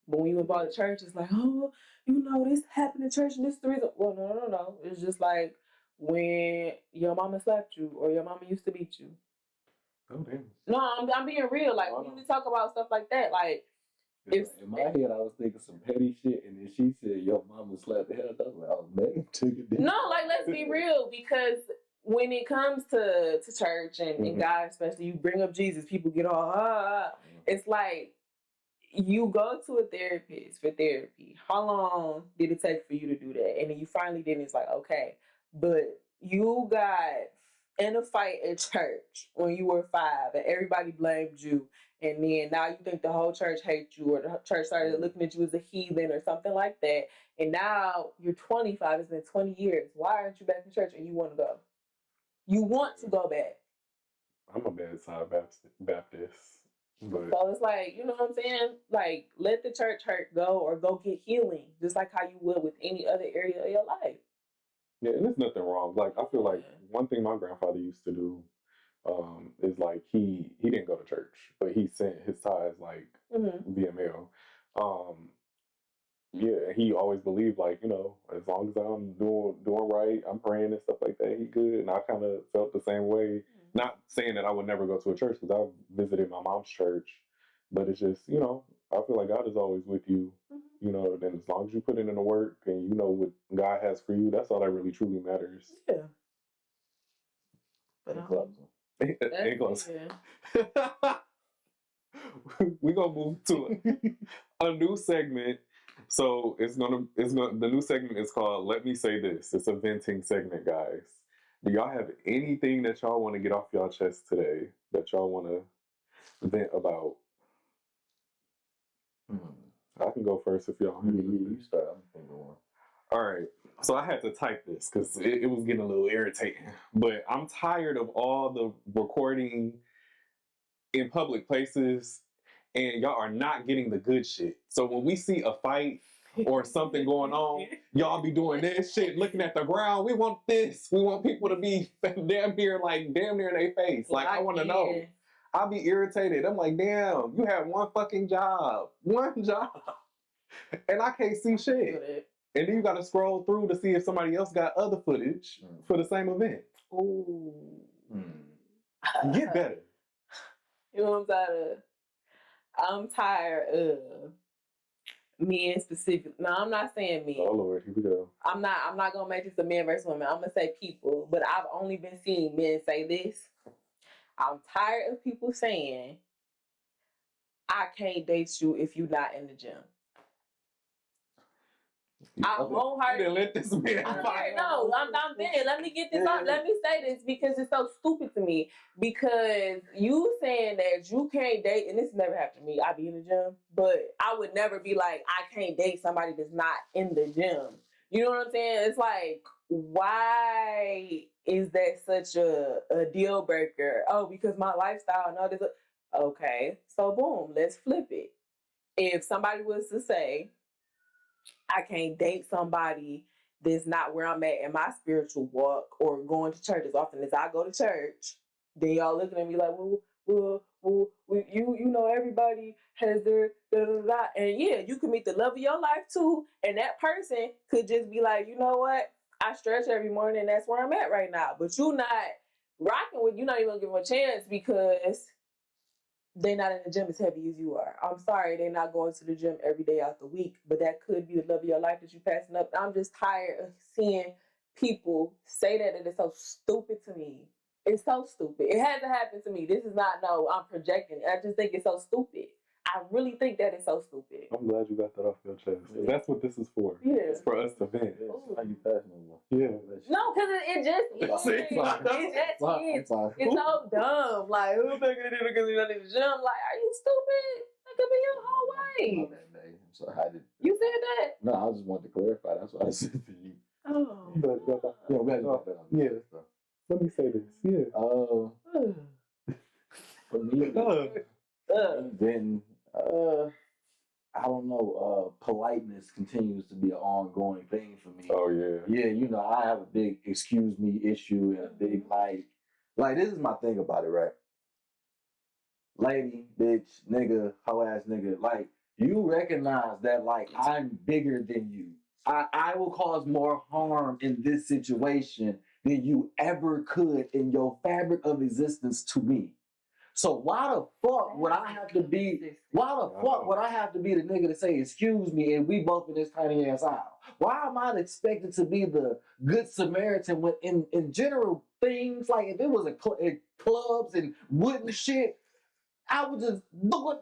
But when you involve the church, it's like, this happened in church, and this is the reason. Well, no. It's just like when your mama slapped you or your mama used to beat you. Oh, damn. No, I'm being real. Like, when you talk about stuff like that, like, in my head, I was thinking some petty shit, and then she said, "Your mama slapped the hell out of me." I was like, Maegan took it. No, like, let's be real, because when it comes to church and God, especially, you bring up Jesus, people get all It's like, you go to a therapist for therapy. How long did it take for you to do that? And then you finally did, and it's like, okay, but you got in a fight at church when you were 5 and everybody blamed you, and then now you think the whole church hates you, or the church started looking at you as a heathen or something like that, and now you're 25, it's been 20 years. Why aren't you back in church and you want to go? You want to go back. I'm a bedside Baptist. But So it's like, you know what I'm saying? Like, let the church hurt go or go get healing, just like how you would with any other area of your life. yeah, and there's nothing wrong. Like I feel like one thing my grandfather used to do is like he didn't go to church, but he sent his tithes like via mail. Yeah, he always believed like, you know, as long as I'm doing right, I'm praying and stuff like that, he good. And I kind of felt the same way. Not saying that I would never go to a church because I visited my mom's church, but it's just, you know, I feel like God is always with you. You know, then as long as you put it in the work and you know what God has for you, that's all that really truly matters. Yeah. But Ain't close. We're gonna move to a new segment. So the new segment is called Let Me Say This. It's a venting segment, guys. Do y'all have anything that y'all want to get off y'all chest today that y'all want to vent about? I can go first if y'all. You start. I'm going. All right. So I had to type this because it was getting a little irritating. But I'm tired of all the recording in public places, and y'all are not getting the good shit. So when we see a fight or something going on, y'all be doing this shit, looking at the ground. We want this. We want people to be damn near in their face. Like, I want to know. I'll be irritated. I'm like, damn, you have one fucking job. One job. And I can't see shit. And then you got to scroll through to see if somebody else got other footage for the same event. Ooh. Get better. You know what I'm tired of men specifically. No, I'm not saying men. Oh Lord, here we go. I'm not gonna make this a man versus woman. I'm gonna say people, but I've only been seeing men say this. I'm tired of people saying, I can't date you if you're not in the gym. I'm wholeheartedly. Let this man No, I'm dead. Let me get this out. Let me say this because it's so stupid to me. Because you saying that you can't date, and this never happened to me. I be in the gym, but I would never be like, I can't date somebody that's not in the gym. You know what I'm saying? It's like, why is that such a deal breaker? Oh, because my lifestyle and all this. Okay, so boom, let's flip it. If somebody was to say, I can't date somebody that's not where I'm at in my spiritual walk or going to church as often as I go to church, then y'all looking at me like, well, you know, everybody has their da-da-da-da. And yeah, you could meet the love of your life too, and that person could just be like, you know what, I stretch every morning and that's where I'm at right now. But you're not rocking with, you're not even gonna give them a chance because they're not in the gym as heavy as you are. I'm sorry, they're not going to the gym every day out the week, but that could be the love of your life that you're passing up. I'm just tired of seeing people say that, and it's so stupid to me. It's so stupid. It hasn't happened to me. This is not, no, I'm projecting. I just think it's so stupid. I really think that is so stupid. I'm glad you got that off your chest. Yeah. That's what this is for. Yeah. It's for us to vent. How you passionate? Yeah. No, because it just is. It's so dumb. Like, who's thinking it because you're not in the gym? Like, are you stupid? That could be your whole way. I'm sorry, I did. You said that? No, I just wanted to clarify. That's what I said to you. Oh. Yeah. Let me say this. Yeah. For me, then I don't know. Politeness continues to be an ongoing thing for me. Oh yeah. Yeah, you know, I have a big excuse me issue and a big like this is my thing about it, right? Lady, bitch, nigga, hoe ass nigga, like you recognize that like I'm bigger than you. I will cause more harm in this situation than you ever could in your fabric of existence to me. So why the fuck would I have to be? Why the fuck would I have to be the nigga to say excuse me and we both in this tiny ass aisle? Why am I expected to be the good Samaritan when in general things like if it was a clubs and wooden shit? I would just do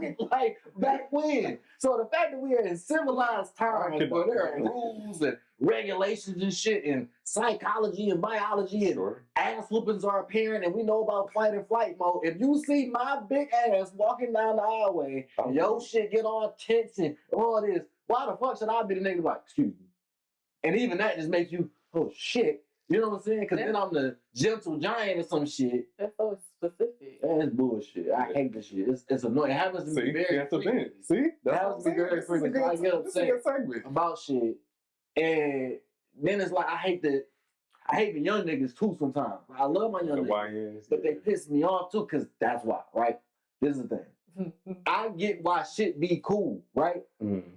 it like back when. So the fact that we are in civilized times where there are rules and regulations and shit and psychology and biology and ass whoopings are apparent and we know about fight and flight mode. If you see my big ass walking down the highway and your shit get all tense and all this, why the fuck should I be the nigga like, excuse me? And even that just makes you, oh shit. You know what I'm saying? Because then I'm the gentle giant or some shit. That's so specific. That's bullshit. I hate this shit. It's annoying. It happens to me very frequently. See? That happens to me very frequently. I get upset about shit. And then it's like I hate the young niggas too sometimes. I love my young niggas, but they piss me off too because that's why, right? This is the thing. I get why shit be cool, right?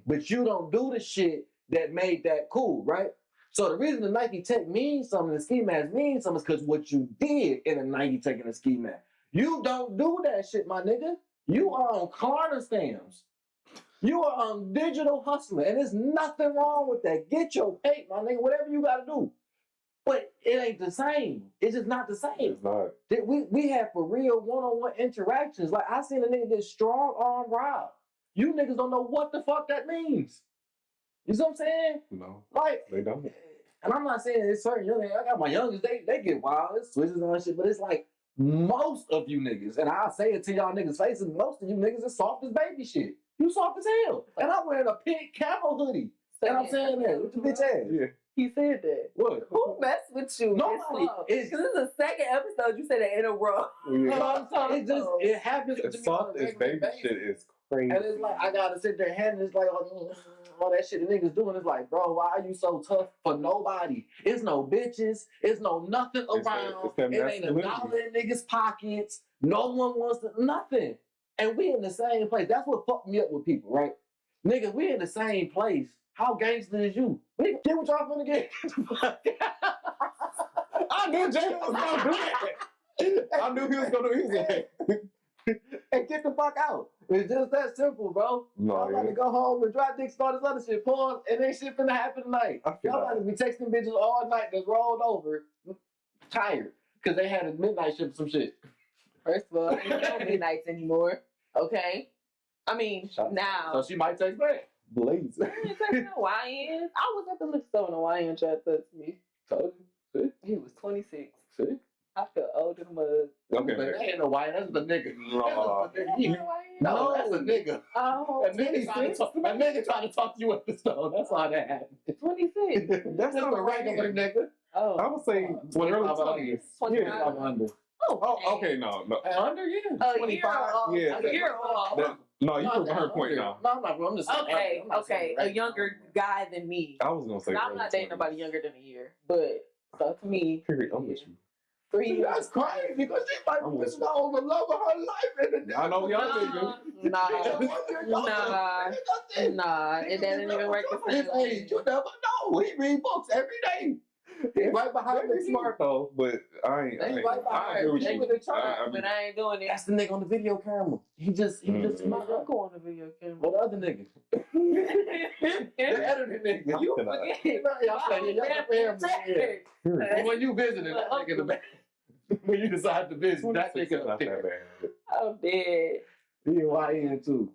But you don't do the shit that made that cool, right? So the reason the Nike Tech means something, the ski mask means something, is because what you did in a Nike Tech and a ski mask. You don't do that shit, my nigga. You are on Klarna stamps. You are on digital hustling, and there's nothing wrong with that. Get your pay, my nigga, whatever you gotta do. But it ain't the same. It's just not the same. It's not. We have for real one-on-one interactions. Like, I seen a nigga get strong arm robbed. You niggas don't know what the fuck that means. You see what I'm saying? No. Like, they don't. And I'm not saying it's certain young niggas. I got my youngest, they get wild. It's switches and shit. But it's like, most of you niggas, and I'll say it to y'all niggas' faces, most of you niggas is soft as baby shit. You soft as hell. And I'm wearing a pink camo hoodie. And I'm saying that with the bitch ass. Yeah. He said that. What? Who messed with you? Nobody. Because this is the second episode you said that in a row. It happens to me. Soft as baby shit is crazy. And it's like, I gotta sit there and it's like, all that shit the niggas doing. It's like, bro, why are you so tough for nobody? It's no bitches. It's no nothing around. It ain't a dollar in niggas' pockets. No one wants to, nothing. And we in the same place. That's what fucked me up with people, right? Niggas, we in the same place. How gangster is you? Nigga, get what y'all finna get. I knew Jay was gonna do that. I knew he was gonna do that. And get the fuck out. It's just that simple, bro. Y'all about to go home and dry dick, start this other shit, pause, and ain't shit finna happen tonight. Y'all about to be texting bitches all night that's rolled over, tired, because they had a midnight shift or some shit. First of all, ain't no midnights anymore. Okay? I mean, now. So she might text back. Blaze. You ain't texting Hawaiians. I was at the liquor store and a Hawaiian tried to touch me. Told you. See? He was 26. See? I feel old in the mud. Okay. But that ain't a white, that's the nigga. No. No, that's a nigga. Oh, That nigga trying to talk to you at the store. That's all that happened. 26. That's not a regular nigga. Oh. I would say 25 25. Yeah. I'm under. Oh, okay, no. Under, yeah. A 25. year off. Yeah. A year off. No, you proving her point now. No, I'm not, bro. I'm just saying. Okay. A younger guy than me. I was gonna say. I'm not dating nobody younger than a year. But, so to me. Period. I'm with you. 3 years. That's crazy because she might be missing out on the love of her life. I know y'all niggas. Nah. It doesn't even work the same way. You never know. He read books every day. He's right behind They me. smart though, but I ain't. I agree with you. But I ain't doing it. That's the nigga on the video camera. He just Might not go on the video camera. What other nigga? The editor nigga. You forget. When you visited that nigga in the back. When you decide to visit that nigga not that bad. I'm dead. He YN too.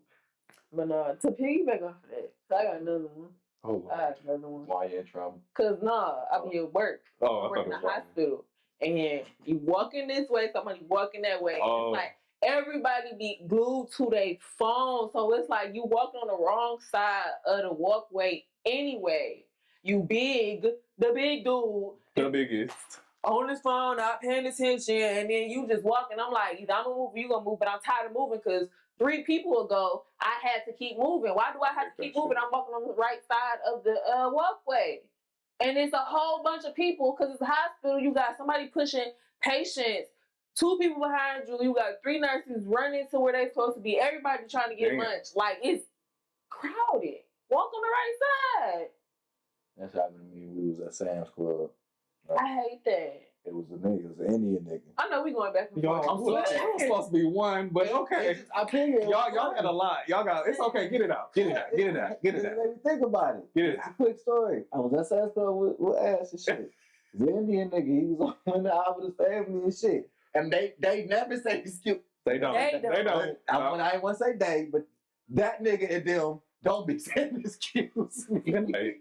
But to piggyback off of that, so I got another one. Oh, I got another one. YN trouble. Cause I be at work. Oh, I work thought in it the was hospital, and you walking this way, somebody walking that way. Oh. It's like everybody be glued to their phone, so it's like you walking on the wrong side of the walkway anyway. You the big dude, the biggest. on his phone, not paying attention, and then you just walking. I'm like, either I'm gonna move, you gonna move, but I'm tired of moving because 3 people ago I had to keep moving. Why do I have to keep moving? I'm walking on the right side of the walkway, and it's a whole bunch of people because it's a hospital. You got somebody pushing patients, 2 people behind you. You got 3 nurses running to where they're supposed to be. Everybody trying to get lunch. Like it's crowded. Walk on the right side. That's happened to me. We was at Sam's Club. I hate that. It was a nigga. It was an Indian nigga. I know we going back and forth. Y'all, it was supposed to be one, but okay. I figured Y'all got a lot. Y'all got. It's okay. Get it out. Get it out. Let me think about it. Get it It's a quick story. I was at Sam's Club with ass and shit. The Indian nigga, he was on the out with his family and shit. And they never say excuse. They don't. They don't. I ain't want to say they, but that nigga and them don't be saying excuse me. Hey,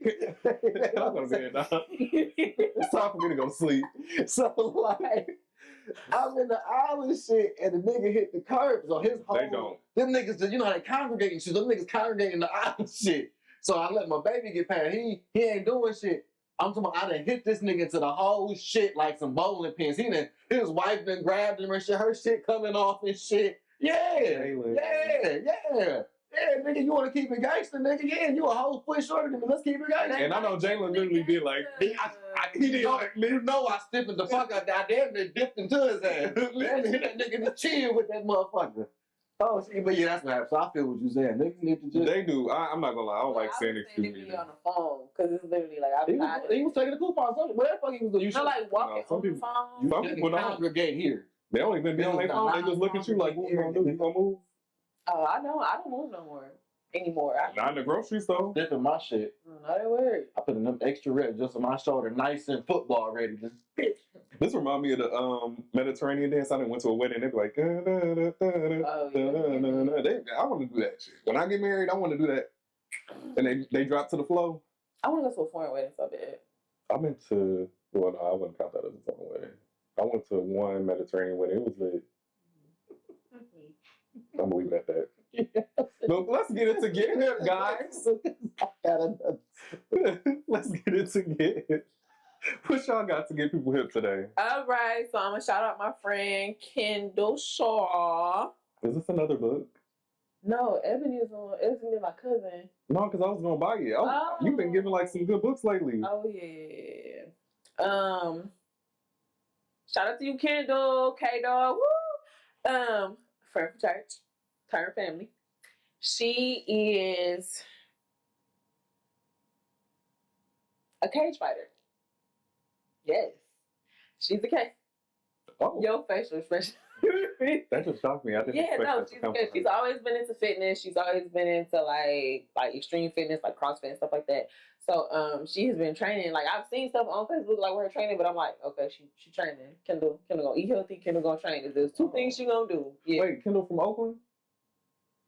I'm gonna be it now. It's time for me to go sleep. So like, I'm in the aisle and shit, and the nigga hit the curb. So his whole, They don't. them niggas, you know how they congregate and shit. Them niggas congregate in the aisle and shit. So I let my baby get past. He ain't doing shit. I'm talking about I done hit this nigga to the whole shit like some bowling pins. His wife done grabbed him and shit, her shit coming off and shit. Yeah, nigga, you want to keep it gangster, nigga? Yeah, you a whole foot shorter than me. Let's keep it gangster. And I know Jalen literally did like, he did like, you know, I stiffened the fuck out there. I damn near dipped into his ass. Damn hit that nigga in the chin with that motherfucker. Oh, shit, but yeah, that's what happened. So I feel what you're saying. Niggas need to just. They do. I'm not gonna lie. I don't like saying excuse me. On the phone because it's literally like he was taking the coupon. What the fuck he was doing? You should like walking on the phone. Some people don't congregate here. They don't even be on their phone. They just look at you like, what you gonna do? You gonna move? Oh, I don't move no more anymore. Not in the grocery store. Dipping my shit. Not at work. I put in them extra reps just on my shoulder, nice and football ready. Just bitch. This reminds me of the Mediterranean dance. I didn't went to a wedding. They be like, I want to do that shit. When I get married, I want to do that. And they drop to the flow. I want to go to a foreign wedding so bad. I went to, well, no, I wouldn't count that as a foreign wedding. I went to one Mediterranean wedding. It was lit. I'm gonna leave it at that. But let's get it to get hip, guys. Let's get it to get hip. What y'all got to get people hip today? All right, so I'm gonna shout out my friend Kendall Shaw. Is this another book? No, Ebony is my cousin. No, because I was gonna buy it. You've been giving like some good books lately. Oh yeah. Shout out to you, Kendall, K-Dog. Woo! Friend from church, turn family. She is a cage fighter. Yes. She's a cage. Oh. Your facial expression. That just shocked me. I didn't expect that to come from her. She's always been into fitness. She's always been into like extreme fitness, like CrossFit and stuff like that. So she has been training. Like I've seen stuff on Facebook like with her training, but I'm like, okay, she training. Kendall gonna eat healthy. Kendall gonna train. There's two things she gonna do. Yeah. Wait, Kendall from Oakland?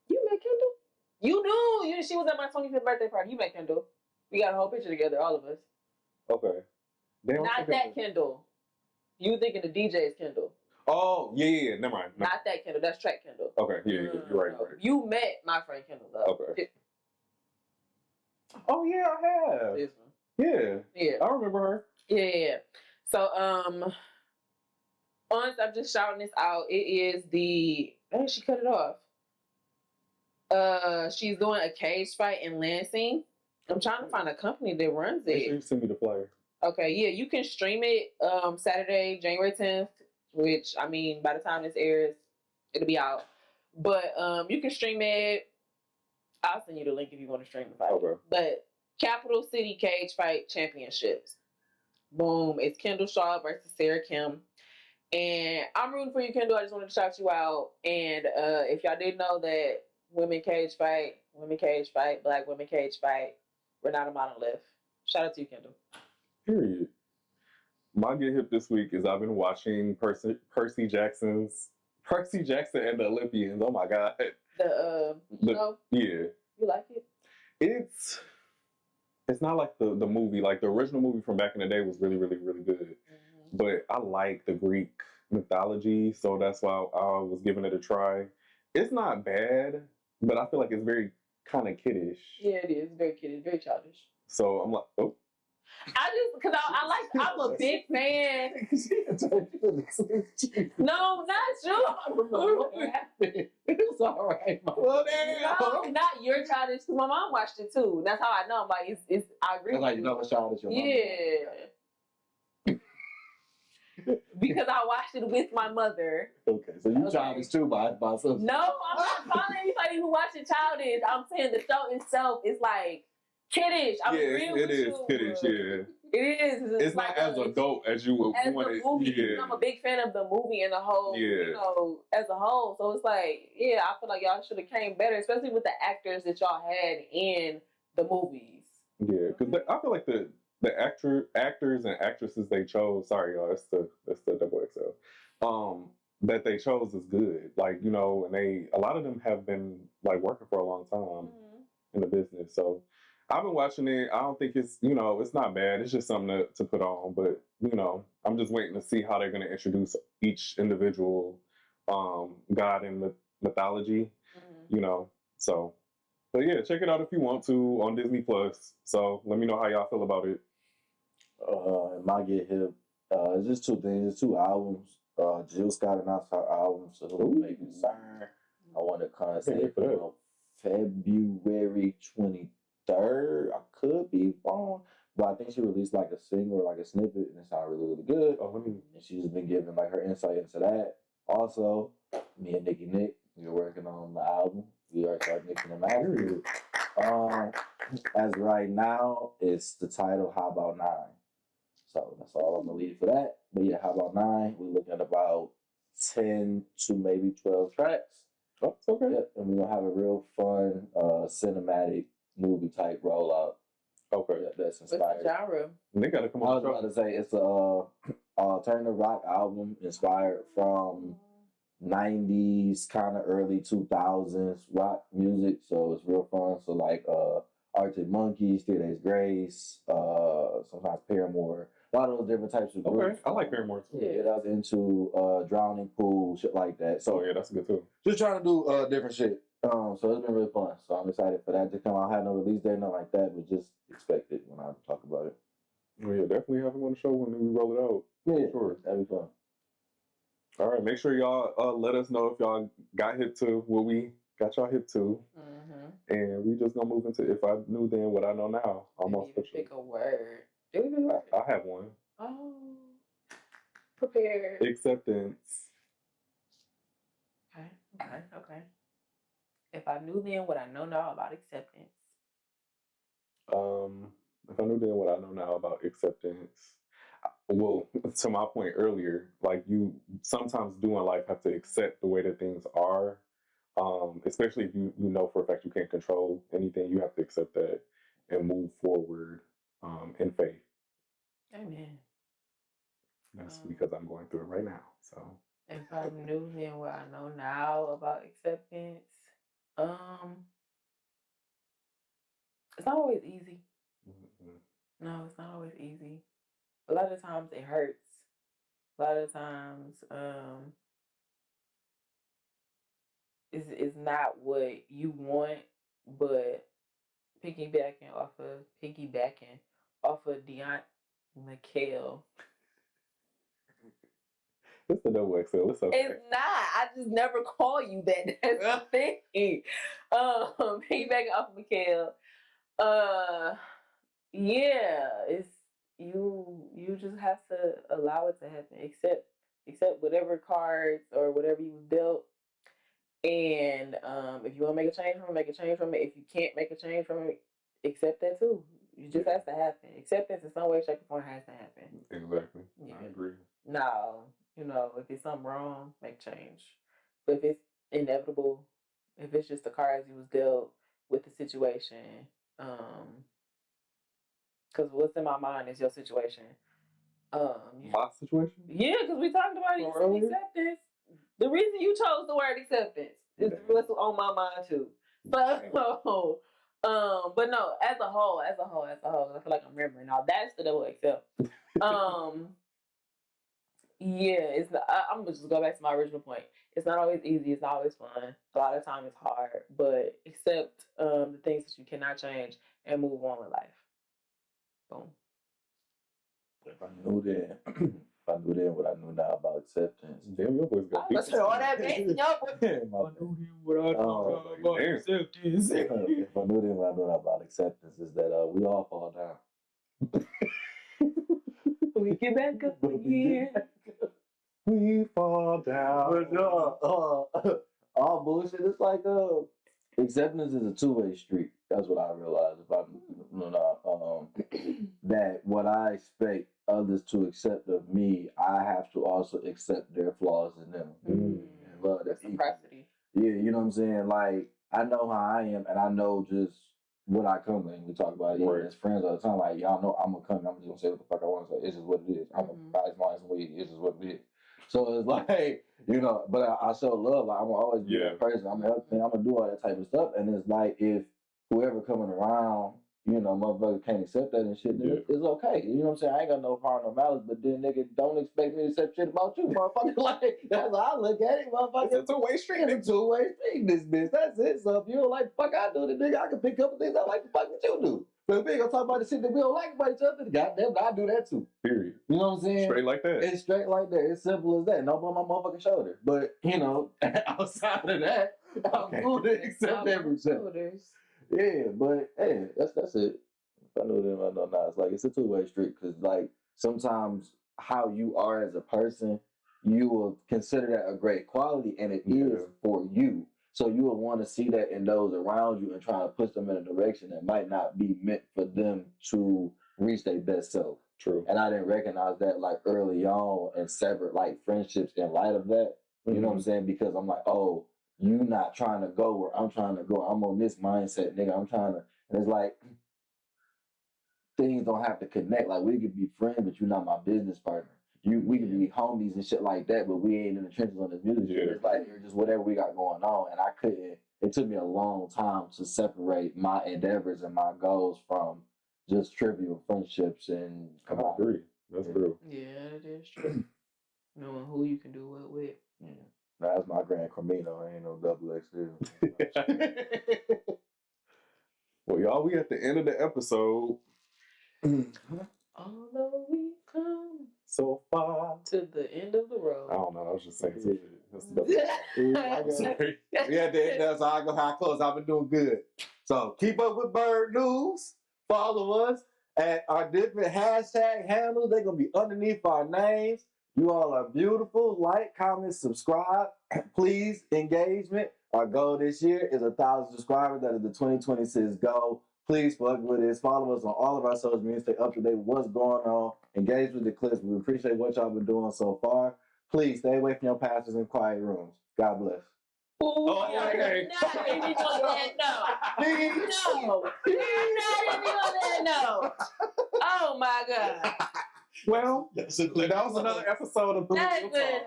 You met Kendall? You knew. She was at my 25th birthday party. You met Kendall. We got a whole picture together, all of us. Okay. Not that Kendall. You thinking the DJ is Kendall. Oh, yeah. Never mind. Not that Kendall. That's Track Kendall. Okay, yeah, you're right. You met my friend Kendall, though. Okay. Oh, yeah, I have. This one. Yeah. Yeah. I remember her. Yeah. So, honest, I'm just shouting this out. It is she cut it off. She's doing a cage fight in Lansing. I'm trying to find a company that runs it. You send me the flyer. Okay, yeah, you can stream it Saturday, January 10th, which, I mean, by the time this airs, it'll be out. But you can stream it. I'll send you the link if you want to stream the fight. Okay. But Capital City Cage Fight Championships. Boom. It's Kendall Shaw versus Sarah Kim. And I'm rooting for you, Kendall. I just wanted to shout you out. And if y'all didn't know that women cage fight, black women cage fight, we're not a monolith. Shout out to you, Kendall. Period. My get hip this week is I've been watching Percy Jackson and the Olympians. Oh my God. The show? Yeah. You like it? It's not like the movie. Like the original movie from back in the day was really, really, really good. Mm-hmm. But I like the Greek mythology, so that's why I was giving it a try. It's not bad, but I feel like it's very kind of kiddish. Yeah, it is. Very kiddish, very childish. So I'm like, oh. Because I'm a big fan. No, not you. It's all right. Well, no, not your childish. Because my mom watched it too. That's how I know. I'm like, it's. I agree. That's like you know what childish your mom. Yeah. Because I watched it with my mother. Okay, so you childish too by something. No, I'm not calling anybody who watched it childish. I'm saying the show itself is like kiddish. I'm agreeing with you. Kiddish, yeah. It is. It's like not as adult as you would want it. Yeah. I'm a big fan of the movie and the whole, as a whole. So it's like, yeah, I feel like y'all should have came better, especially with the actors that y'all had in the movies. Yeah, because I feel like the actors and actresses they chose. Sorry, y'all, that's the double XL. That they chose is good. Like, and a lot of them have been like working for a long time in the business. So I've been watching it. I don't think it's, it's not bad. It's just something to put on. But, I'm just waiting to see how they're going to introduce each individual god in mythology, So, but yeah, check it out if you want to on Disney Plus. So let me know how y'all feel about it. My Get Hip. It's just two things. It's two albums. Jill Scott announced her album, so who may concern. I want to kind of say it on February 23rd. I could be wrong, but I think she released like a single or like a snippet, and it sounded really, really good. And she's just been giving like her insight into that. Also, me and Nick, we're working on the album. We are starting mixing them out. As right now, it's the title "How About 9." So that's all I'm gonna leave for that. But yeah, How About 9? We're looking at about 10 to maybe 12 tracks. Oh, okay. Yep, and we're gonna have a real fun, cinematic movie type rollout. Okay. That's What's inspired. the genre? They gotta come I on was the show. about to say it's a alternative rock album inspired from 90s, kind of early 2000s rock music. So it's real fun. So like Arctic Monkeys, 3 Days Grace, sometimes Paramore. A lot of those different types of groups. Okay, I like Paramore too. Yeah, that's into Drowning Pool, shit like that. So yeah, that's good too. just trying to do different shit. So it's been really fun. So I'm excited for that to come out. I had no release date, nothing like that, but just expect it when I talk about it. Well, yeah, definitely have him on the show when we roll it out. Yeah, Sure. that'd be fun. All right, make sure y'all let us know if y'all got hit to what we got y'all hit to. And we just gonna move into If I Knew Then What I Know Now. Almost pick a word. Did we pick a word? I have one. Oh, prepared. Acceptance. Okay. If I knew then what I know now about acceptance. If I knew then what I know now about acceptance. Well, to my point earlier, like you sometimes do in life have to accept the way that things are. Especially if you know for a fact you can't control anything, you have to accept that and move forward in faith. Amen. That's because I'm going through it right now. So if I knew then what I know now about acceptance, it's not always easy. Mm-hmm. No, it's not always easy. A lot of times it hurts. A lot of times, it's not what you want, but piggybacking off of Deont McHale. It's the double XL. It's okay. It's not. I just never call you that. That's the thing. Piggybacking off of McHale. Yeah, it's you just have to allow it to happen. Accept whatever cards or whatever you was dealt. And if you want to make a change from it, make a change from it. If you can't make a change from it, accept that too. It just has to happen. Acceptance in some way, shape, or form has to happen. Exactly. Yeah. I agree. No, if it's something wrong, make change. But if it's inevitable, if it's just the cards you was dealt with the situation, because what's in my mind is your situation. My situation? Yeah, because we talked about it. You said acceptance. The reason you chose the word acceptance is what's on my mind too. So, but no, as a whole, I feel like I'm remembering now. That's the double XL. Yeah, it's not, I'm gonna just go back to my original point. It's not always easy. It's not always fun. A lot of time it's hard, but accept the things that you cannot change and move on with life. Boom. If I knew then what I knew now about acceptance. Damn, your voice got deep. Let's hear all that bass in your voice. If I knew then what I know about acceptance. If I knew then what I know about acceptance is that we all fall down. We get back up again. We fall down. But all bullshit. It's like acceptance is a two-way street. That's what I realized. If I that what I expect others to accept of me, I have to also accept their flaws in them. And love that reciprocity. Yeah, you know what I'm saying? Like, I know how I am, and I know just what I come with. We talk about it even as friends all the time. Like, y'all know I'm gonna come. I'm just gonna say what the fuck I want to say. It's just what it is. I'm gonna buy his mind some weed. It's just what it is. So it's like, but I show love. Like, I'm gonna always be that person. I'm gonna do all that type of stuff. And it's like, if whoever coming around, motherfucker can't accept that and shit, then it's okay. You know what I'm saying? I ain't got no harm, no malice, but then nigga, don't expect me to accept shit about you, motherfucker. Like, that's how I look at it, motherfucker. It's a two-way street. It's a two-way street, this bitch. That's it. So if you don't like the fuck I do, then nigga, I can pick up things I like the fuck that you do. But we ain't gonna talk about the shit that we don't like about each other. Goddamn, I do that too. Period. You know what I'm saying? Straight like that. It's straight like that. It's simple as that. No on my motherfucking shoulder. But, you know, outside of that, I'm cool to accept everything. Yeah, but hey, that's it. If I know them, I know not. It's like it's a two-way street because like sometimes how you are as a person, you will consider that a great quality, and it is for you. So you will want to see that in those around you and try to push them in a direction that might not be meant for them to reach their best self. True. And I didn't recognize that like early on and severed like friendships in light of that. You know what I'm saying? Because I'm like, oh, you not trying to go where I'm trying to go. I'm on this mindset, nigga. I'm trying to, and it's like things don't have to connect. Like we could be friends, but you're not my business partner. We could be homies and shit like that, but we ain't in the trenches on this music shit. It's like you're just whatever we got going on, and I couldn't. It took me a long time to separate my endeavors and my goals from just trivial friendships and. I agree. That's true. Yeah, it is true. Knowing who you can do what with. Yeah. That's my Grand Camino. Ain't no double XL. Well, y'all, we at the end of the episode. Although we come so far to the end of the road. I don't know. I was just saying some shit. Sorry. We at the end. That's how I go. How I close. I've been doing good. So keep up with Bird News. Follow us at our different hashtag handles. They're gonna be underneath our names. You all are beautiful. Like, comment, subscribe. Please, engagement. Our goal this year is 1,000 subscribers. That is the 2026 goal. Please fuck with us. Follow us on all of our social media. Stay up to date with what's going on. Engage with the clips. We appreciate what y'all been doing so far. Please stay away from your pastors in quiet rooms. God bless. Ooh, okay. Not even on that note. No. Not even on that note. Oh my God. Well, that was another episode of That's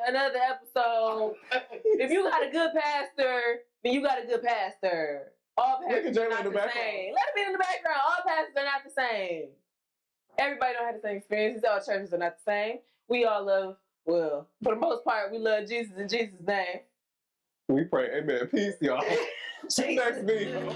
another episode. If you got a good pastor, then you got a good pastor. All pastors are not the same. Let them in the background. All pastors are not the same. Everybody don't have the same experiences. All churches are not the same. We all love, well, for the most part, we love Jesus in Jesus' name. We pray. Amen. Peace, y'all. See you next video.